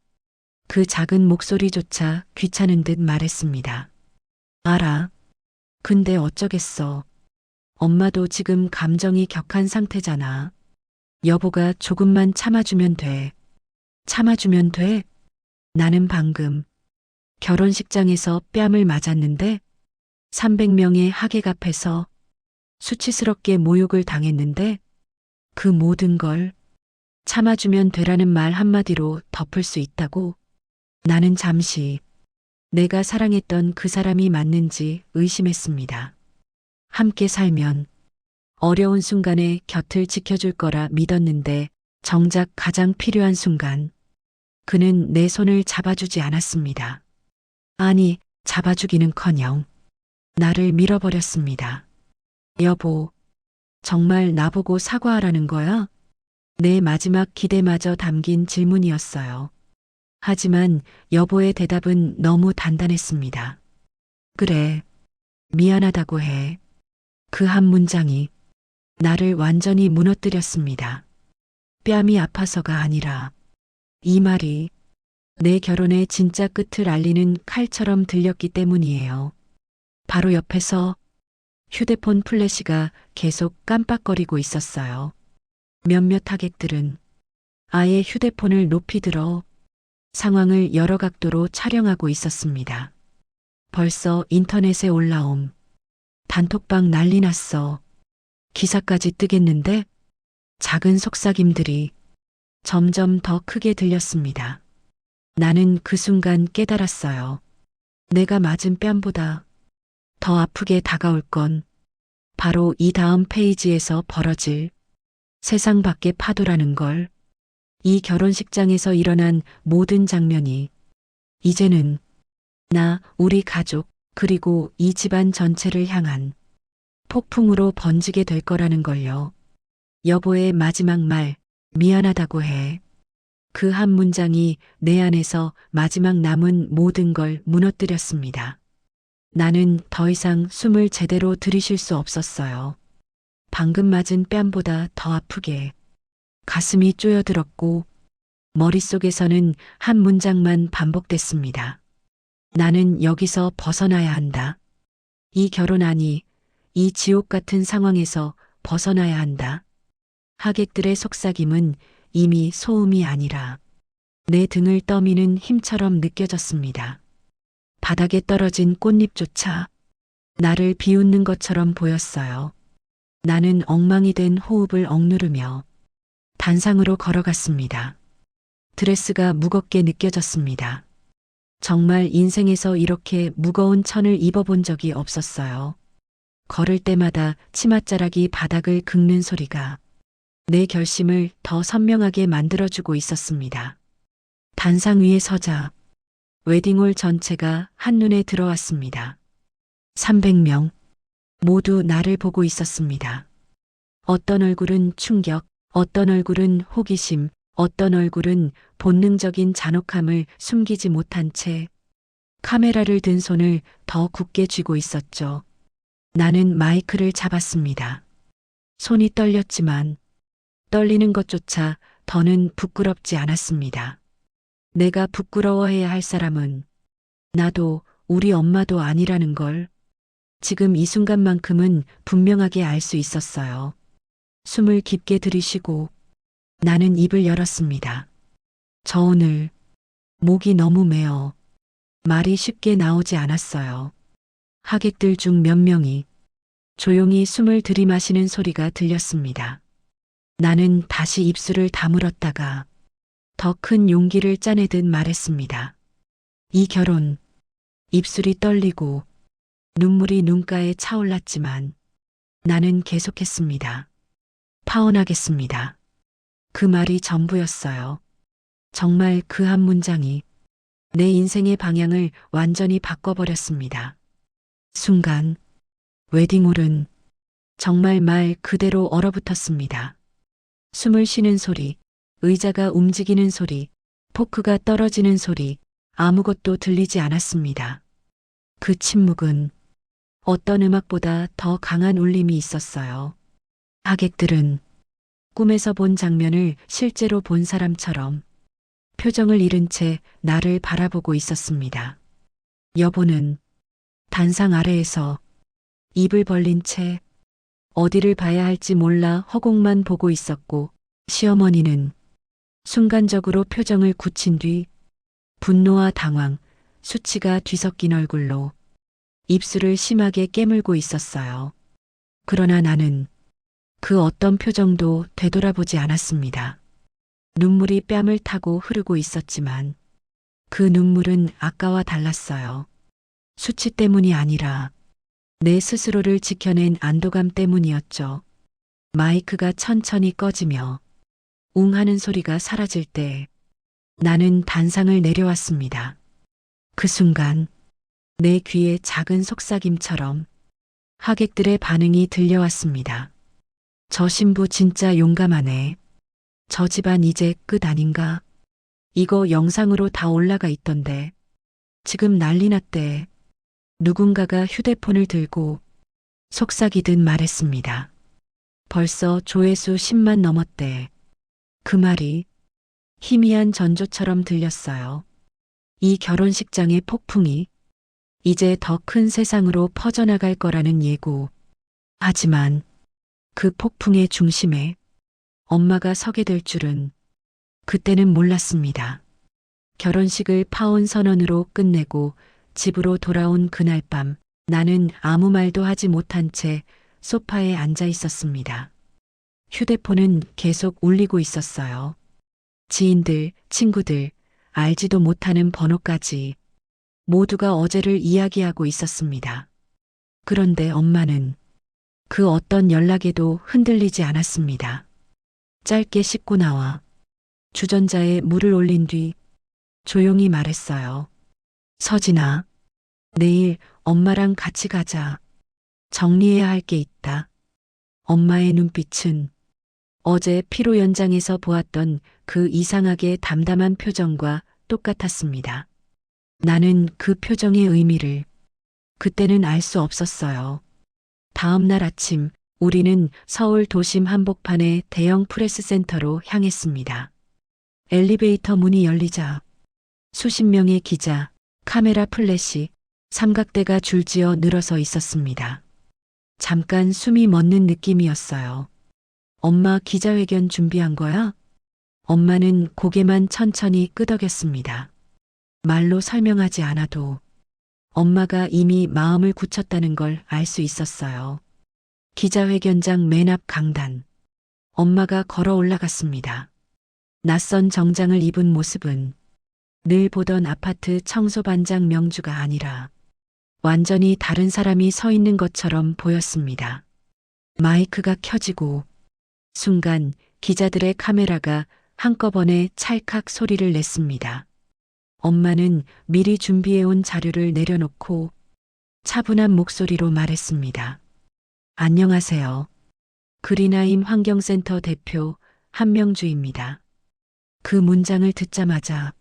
그 작은 목소리조차 귀찮은 듯 말했습니다. 알아. 근데 어쩌겠어. 엄마도 지금 감정이 격한 상태잖아. 여보가 조금만 참아주면 돼. 참아주면 돼? 나는 방금 결혼식장에서 뺨을 맞았는데 300명의 하객 앞에서 수치스럽게 모욕을 당했는데 그 모든 걸 참아주면 되라는 말 한마디로 덮을 수 있다고? 나는 잠시 내가 사랑했던 그 사람이 맞는지 의심했습니다. 함께 살면 어려운 순간에 곁을 지켜줄 거라 믿었는데 정작 가장 필요한 순간 그는 내 손을 잡아주지 않았습니다. 아니, 잡아주기는커녕 나를 밀어버렸습니다. 여보, 정말 나보고 사과하라는 거야? 내 마지막 기대마저 담긴 질문이었어요. 하지만 여보의 대답은 너무 단단했습니다. 그래, 미안하다고 해. 그 한 문장이 나를 완전히 무너뜨렸습니다. 뺨이 아파서가 아니라 이 말이 내 결혼의 진짜 끝을 알리는 칼처럼 들렸기 때문이에요. 바로 옆에서 휴대폰 플래시가 계속 깜빡거리고 있었어요. 몇몇 하객들은 아예 휴대폰을 높이 들어 상황을 여러 각도로 촬영하고 있었습니다. 벌써 인터넷에 올라옴. 단톡방 난리 났어. 기사까지 뜨겠는데? 작은 속삭임들이 점점 더 크게 들렸습니다. 나는 그 순간 깨달았어요. 내가 맞은 뺨보다 더 아프게 다가올 건 바로 이 다음 페이지에서 벌어질 세상 밖의 파도라는 걸. 이 결혼식장에서 일어난 모든 장면이 이제는 나, 우리 가족, 그리고 이 집안 전체를 향한 폭풍으로 번지게 될 거라는 걸요. 여보의 마지막 말, 미안하다고 해. 그 한 문장이 내 안에서 마지막 남은 모든 걸 무너뜨렸습니다. 나는 더 이상 숨을 제대로 들이쉴 수 없었어요. 방금 맞은 뺨보다 더 아프게 가슴이 쪼여들었고 머릿속에서는 한 문장만 반복됐습니다. 나는 여기서 벗어나야 한다. 이 결혼 아니, 이 지옥 같은 상황에서 벗어나야 한다. 하객들의 속삭임은 이미 소음이 아니라 내 등을 떠미는 힘처럼 느껴졌습니다. 바닥에 떨어진 꽃잎조차 나를 비웃는 것처럼 보였어요. 나는 엉망이 된 호흡을 억누르며 단상으로 걸어갔습니다. 드레스가 무겁게 느껴졌습니다. 정말 인생에서 이렇게 무거운 천을 입어본 적이 없었어요. 걸을 때마다 치맛자락이 바닥을 긁는 소리가 내 결심을 더 선명하게 만들어주고 있었습니다. 단상 위에 서자 웨딩홀 전체가 한눈에 들어왔습니다. 300명 모두 나를 보고 있었습니다. 어떤 얼굴은 충격, 어떤 얼굴은 호기심, 어떤 얼굴은 본능적인 잔혹함을 숨기지 못한 채 카메라를 든 손을 더 굳게 쥐고 있었죠. 나는 마이크를 잡았습니다. 손이 떨렸지만 떨리는 것조차 더는 부끄럽지 않았습니다. 내가 부끄러워해야 할 사람은 나도 우리 엄마도 아니라는 걸 지금 이 순간만큼은 분명하게 알 수 있었어요. 숨을 깊게 들이쉬고 나는 입을 열었습니다. 저 오늘 목이 너무 메어 말이 쉽게 나오지 않았어요. 하객들 중 몇 명이 조용히 숨을 들이마시는 소리가 들렸습니다. 나는 다시 입술을 다물었다가 더 큰 용기를 짜내듯 말했습니다. 이 결혼, 입술이 떨리고 눈물이 눈가에 차올랐지만 나는 계속했습니다. 파혼하겠습니다. 그 말이 전부였어요. 정말 그 한 문장이 내 인생의 방향을 완전히 바꿔버렸습니다. 순간 웨딩홀은 정말 말 그대로 얼어붙었습니다. 숨을 쉬는 소리, 의자가 움직이는 소리, 포크가 떨어지는 소리, 아무것도 들리지 않았습니다. 그 침묵은 어떤 음악보다 더 강한 울림이 있었어요. 하객들은 꿈에서 본 장면을 실제로 본 사람처럼 표정을 잃은 채 나를 바라보고 있었습니다. 여보는 단상 아래에서 입을 벌린 채 어디를 봐야 할지 몰라 허공만 보고 있었고, 시어머니는 순간적으로 표정을 굳힌 뒤 분노와 당황, 수치가 뒤섞인 얼굴로 입술을 심하게 깨물고 있었어요. 그러나 나는 그 어떤 표정도 되돌아보지 않았습니다. 눈물이 뺨을 타고 흐르고 있었지만 그 눈물은 아까와 달랐어요. 수치 때문이 아니라 내 스스로를 지켜낸 안도감 때문이었죠. 마이크가 천천히 꺼지며 웅 하는 소리가 사라질 때 나는 단상을 내려왔습니다. 그 순간 내 귀에 작은 속삭임처럼 하객들의 반응이 들려왔습니다. 저 신부 진짜 용감하네. 저 집안 이제 끝 아닌가? 이거 영상으로 다 올라가 있던데. 지금 난리 났대. 누군가가 휴대폰을 들고 속삭이듯 말했습니다. 벌써 조회수 10만 넘었대. 그 말이 희미한 전조처럼 들렸어요. 이 결혼식장의 폭풍이 이제 더 큰 세상으로 퍼져나갈 거라는 예고. 하지만 그 폭풍의 중심에 엄마가 서게 될 줄은 그때는 몰랐습니다. 결혼식을 파혼 선언으로 끝내고 집으로 돌아온 그날 밤 나는 아무 말도 하지 못한 채 소파에 앉아 있었습니다. 휴대폰은 계속 울리고 있었어요. 지인들, 친구들, 알지도 못하는 번호까지 모두가 어제를 이야기하고 있었습니다. 그런데 엄마는 그 어떤 연락에도 흔들리지 않았습니다. 짧게 씻고 나와 주전자에 물을 올린 뒤 조용히 말했어요. 서진아, 내일 엄마랑 같이 가자. 정리해야 할 게 있다. 엄마의 눈빛은 어제 피로 연장에서 보았던 그 이상하게 담담한 표정과 똑같았습니다. 나는 그 표정의 의미를 그때는 알 수 없었어요. 다음 날 아침 우리는 서울 도심 한복판의 대형 프레스센터로 향했습니다. 엘리베이터 문이 열리자 수십 명의 기자, 카메라 플래시, 삼각대가 줄지어 늘어서 있었습니다. 잠깐 숨이 멎는 느낌이었어요. 엄마 기자회견 준비한 거야? 엄마는 고개만 천천히 끄덕였습니다. 말로 설명하지 않아도 엄마가 이미 마음을 굳혔다는 걸 알 수 있었어요. 기자회견장 맨 앞 강단. 엄마가 걸어 올라갔습니다. 낯선 정장을 입은 모습은 늘 보던 아파트 청소반장 명주가 아니라 완전히 다른 사람이 서 있는 것처럼 보였습니다. 마이크가 켜지고 순간 기자들의 카메라가 한꺼번에 찰칵 소리를 냈습니다. 엄마는 미리 준비해온 자료를 내려놓고 차분한 목소리로 말했습니다. 안녕하세요. 그린하임 환경센터 대표 한명주입니다. 그 문장을 듣자마자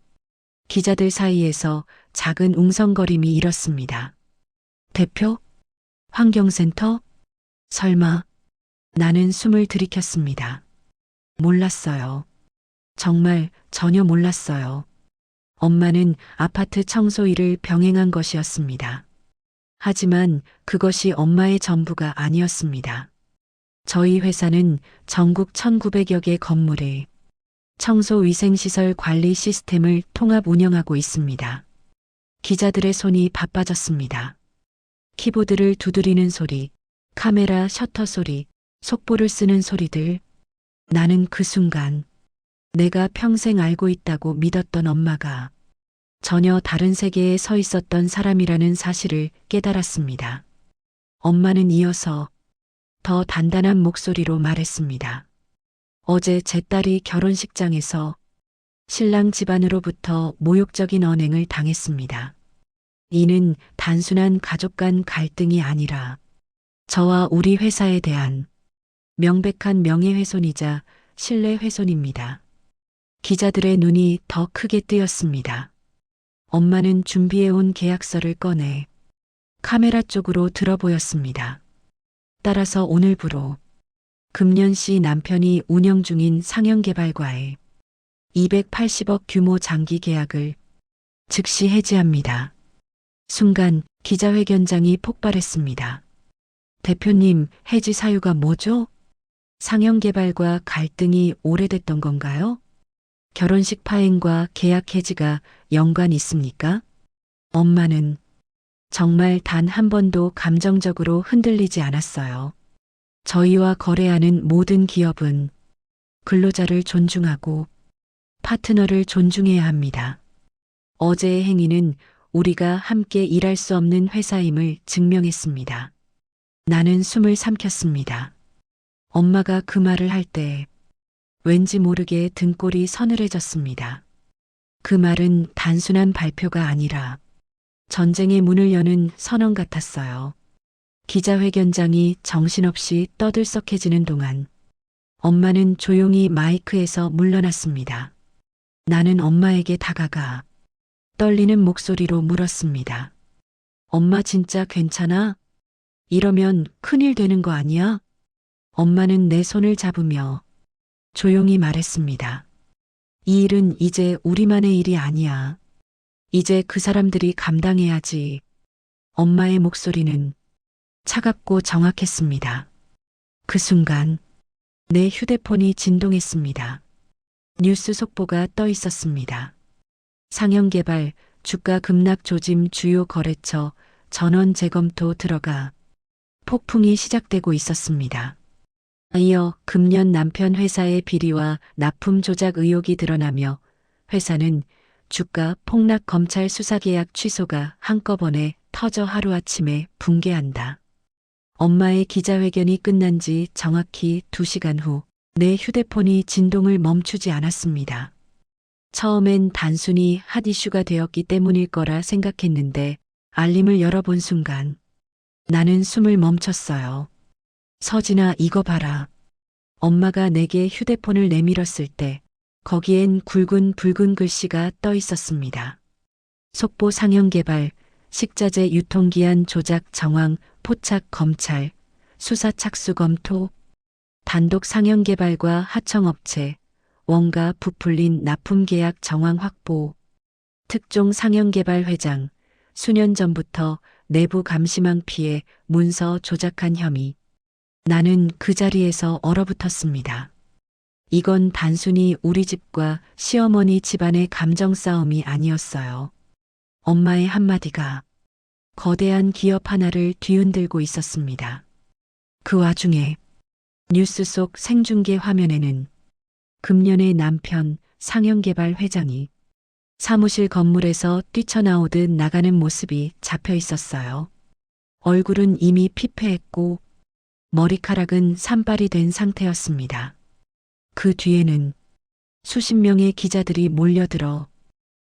기자들 사이에서 작은 웅성거림이 일었습니다. 대표? 환경센터? 설마? 나는 숨을 들이켰습니다. 몰랐어요. 정말 전혀 몰랐어요. 엄마는 아파트 청소 일을 병행한 것이었습니다. 하지만 그것이 엄마의 전부가 아니었습니다. 저희 회사는 전국 1900여 개 건물에 청소위생시설 관리 시스템을 통합 운영하고 있습니다. 기자들의 손이 바빠졌습니다. 키보드를 두드리는 소리, 카메라 셔터 소리, 속보를 쓰는 소리들. 나는 그 순간 내가 평생 알고 있다고 믿었던 엄마가 전혀 다른 세계에 서 있었던 사람이라는 사실을 깨달았습니다. 엄마는 이어서 더 단단한 목소리로 말했습니다. 어제 제 딸이 결혼식장에서 신랑 집안으로부터 모욕적인 언행을 당했습니다. 이는 단순한 가족 간 갈등이 아니라 저와 우리 회사에 대한 명백한 명예훼손이자 신뢰훼손입니다. 기자들의 눈이 더 크게 뜨였습니다. 엄마는 준비해온 계약서를 꺼내 카메라 쪽으로 들어보였습니다. 따라서 오늘부로 금년시 남편이 운영 중인 상영개발과의 280억 규모 장기 계약을 즉시 해지합니다. 순간 기자회견장이 폭발했습니다. 대표님, 해지 사유가 뭐죠? 상영개발과 갈등이 오래됐던 건가요? 결혼식 파행과 계약 해지가 연관 있습니까? 엄마는 정말 단 한 번도 감정적으로 흔들리지 않았어요. 저희와 거래하는 모든 기업은 근로자를 존중하고 파트너를 존중해야 합니다. 어제의 행위는 우리가 함께 일할 수 없는 회사임을 증명했습니다. 나는 숨을 삼켰습니다. 엄마가 그 말을 할 때 왠지 모르게 등골이 서늘해졌습니다. 그 말은 단순한 발표가 아니라 전쟁의 문을 여는 선언 같았어요. 기자회견장이 정신없이 떠들썩해지는 동안 엄마는 조용히 마이크에서 물러났습니다. 나는 엄마에게 다가가 떨리는 목소리로 물었습니다. 엄마 진짜 괜찮아? 이러면 큰일 되는 거 아니야? 엄마는 내 손을 잡으며 조용히 말했습니다. 이 일은 이제 우리만의 일이 아니야. 이제 그 사람들이 감당해야지. 엄마의 목소리는 차갑고 정확했습니다. 그 순간 내 휴대폰이 진동했습니다. 뉴스 속보가 떠 있었습니다. 상영개발 주가 급락 조짐 주요 거래처 전원 재검토 들어가 폭풍이 시작되고 있었습니다. 이어 금년 남편 회사의 비리와 납품 조작 의혹이 드러나며 회사는 주가 폭락 검찰 수사 계약 취소가 한꺼번에 터져 하루아침에 붕괴한다. 엄마의 기자회견이 끝난 지 정확히 2시간 후 내 휴대폰이 진동을 멈추지 않았습니다. 처음엔 단순히 핫 이슈가 되었기 때문일 거라 생각했는데 알림을 열어본 순간 나는 숨을 멈췄어요. 서진아, 이거 봐라. 엄마가 내게 휴대폰을 내밀었을 때 거기엔 굵은 붉은 글씨가 떠 있었습니다. 속보 상영개발, 식자재 유통기한 조작 정황, 포착 검찰, 수사 착수 검토, 단독 상영개발과 하청업체, 원가 부풀린 납품계약 정황 확보, 특종 상영개발 회장, 수년 전부터 내부 감시망 피해 문서 조작한 혐의. 나는 그 자리에서 얼어붙었습니다. 이건 단순히 우리 집과 시어머니 집안의 감정 싸움이 아니었어요. 엄마의 한마디가 거대한 기업 하나를 뒤흔들고 있었습니다. 그 와중에 뉴스 속 생중계 화면에는 금년의 남편 상영개발 회장이 사무실 건물에서 뛰쳐나오듯 나가는 모습이 잡혀 있었어요. 얼굴은 이미 피폐했고 머리카락은 산발이 된 상태였습니다. 그 뒤에는 수십 명의 기자들이 몰려들어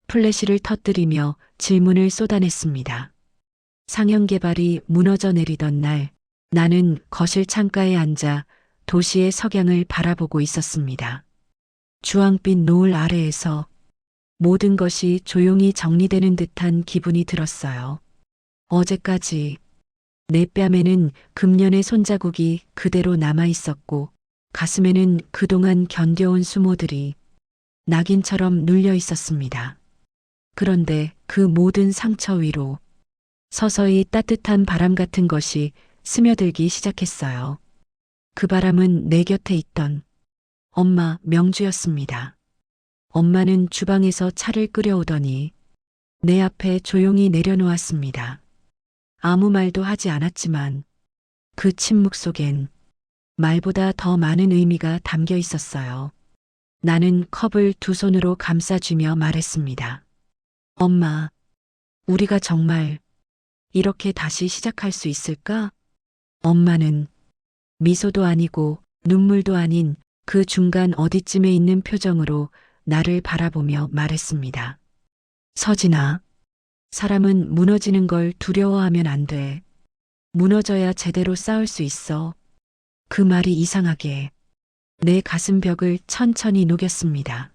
플래시를 터뜨리며 질문을 쏟아냈습니다. 상영개발이 무너져 내리던 날 나는 거실 창가에 앉아 도시의 석양을 바라보고 있었습니다. 주황빛 노을 아래에서 모든 것이 조용히 정리되는 듯한 기분이 들었어요. 어제까지 내 뺨에는 금년의 손자국이 그대로 남아 있었고 가슴에는 그동안 견뎌온 수모들이 낙인처럼 눌려 있었습니다. 그런데 그 모든 상처 위로 서서히 따뜻한 바람 같은 것이 스며들기 시작했어요. 그 바람은 내 곁에 있던 엄마 명주였습니다. 엄마는 주방에서 차를 끓여오더니 내 앞에 조용히 내려놓았습니다. 아무 말도 하지 않았지만 그 침묵 속엔 말보다 더 많은 의미가 담겨 있었어요. 나는 컵을 두 손으로 감싸쥐며 말했습니다. 엄마, 우리가 정말 이렇게 다시 시작할 수 있을까? 엄마는 미소도 아니고 눈물도 아닌 그 중간 어디쯤에 있는 표정으로 나를 바라보며 말했습니다. 서진아, 사람은 무너지는 걸 두려워하면 안 돼. 무너져야 제대로 싸울 수 있어. 그 말이 이상하게 내 가슴벽을 천천히 녹였습니다.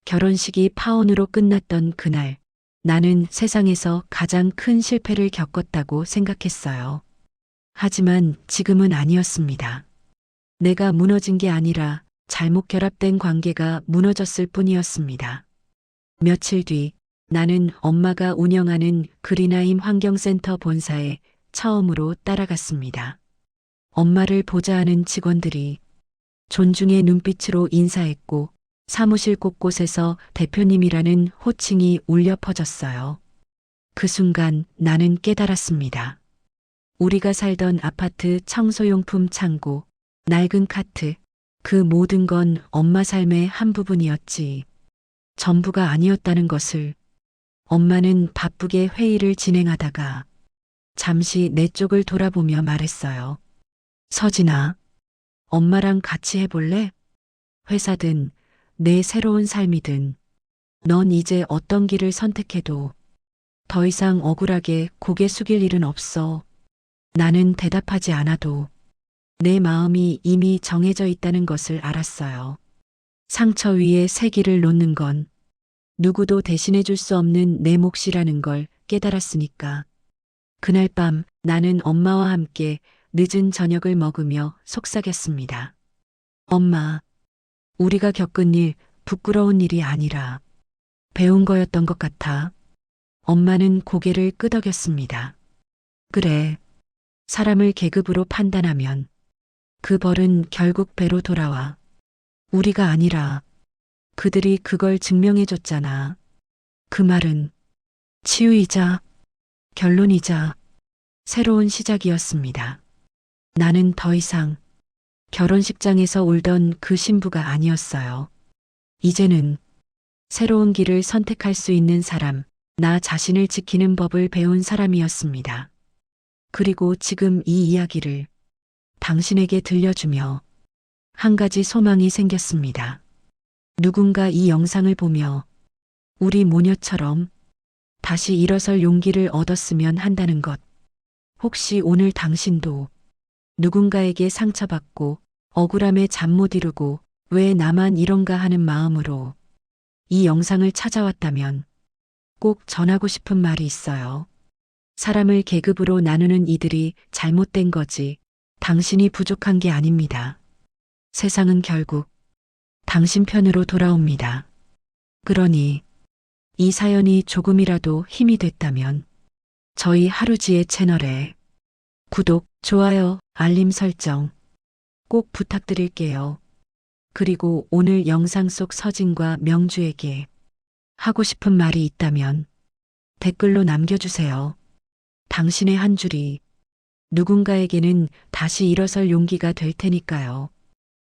결혼식이 파혼으로 끝났던 그날, 나는 세상에서 가장 큰 실패를 겪었다고 생각했어요. 하지만 지금은 아니었습니다. 내가 무너진 게 아니라 잘못 결합된 관계가 무너졌을 뿐이었습니다. 며칠 뒤 나는 엄마가 운영하는 그린아임 환경센터 본사에 처음으로 따라갔습니다. 엄마를 보자 하는 직원들이 존중의 눈빛으로 인사했고 사무실 곳곳에서 대표님이라는 호칭이 울려 퍼졌어요. 그 순간 나는 깨달았습니다. 우리가 살던 아파트 청소용품 창고, 낡은 카트, 그 모든 건 엄마 삶의 한 부분이었지. 전부가 아니었다는 것을. 엄마는 바쁘게 회의를 진행하다가 잠시 내 쪽을 돌아보며 말했어요. 서진아, 엄마랑 같이 해볼래? 회사든 내 새로운 삶이든 넌 이제 어떤 길을 선택해도 더 이상 억울하게 고개 숙일 일은 없어. 나는 대답하지 않아도 내 마음이 이미 정해져 있다는 것을 알았어요. 상처 위에 세기를 놓는 건 누구도 대신해 줄 수 없는 내 몫이라는 걸 깨달았으니까. 그날 밤 나는 엄마와 함께 늦은 저녁을 먹으며 속삭였습니다. 엄마, 우리가 겪은 일 부끄러운 일이 아니라 배운 거였던 것 같아. 엄마는 고개를 끄덕였습니다. 그래, 사람을 계급으로 판단하면 그 벌은 결국 배로 돌아와. 우리가 아니라 그들이 그걸 증명해줬잖아. 그 말은 치유이자 결론이자 새로운 시작이었습니다. 나는 더 이상 결혼식장에서 울던 그 신부가 아니었어요. 이제는 새로운 길을 선택할 수 있는 사람, 나 자신을 지키는 법을 배운 사람이었습니다. 그리고 지금 이 이야기를 당신에게 들려주며 한 가지 소망이 생겼습니다. 누군가 이 영상을 보며 우리 모녀처럼 다시 일어설 용기를 얻었으면 한다는 것. 혹시 오늘 당신도 누군가에게 상처받고 억울함에 잠 못 이루고 왜 나만 이런가 하는 마음으로 이 영상을 찾아왔다면 꼭 전하고 싶은 말이 있어요. 사람을 계급으로 나누는 이들이 잘못된 거지 당신이 부족한 게 아닙니다. 세상은 결국 당신 편으로 돌아옵니다. 그러니 이 사연이 조금이라도 힘이 됐다면 저희 하루지의 채널에 구독, 좋아요, 알림 설정 꼭 부탁드릴게요. 그리고 오늘 영상 속 서진과 명주에게 하고 싶은 말이 있다면 댓글로 남겨주세요. 당신의 한 줄이 누군가에게는 다시 일어설 용기가 될 테니까요.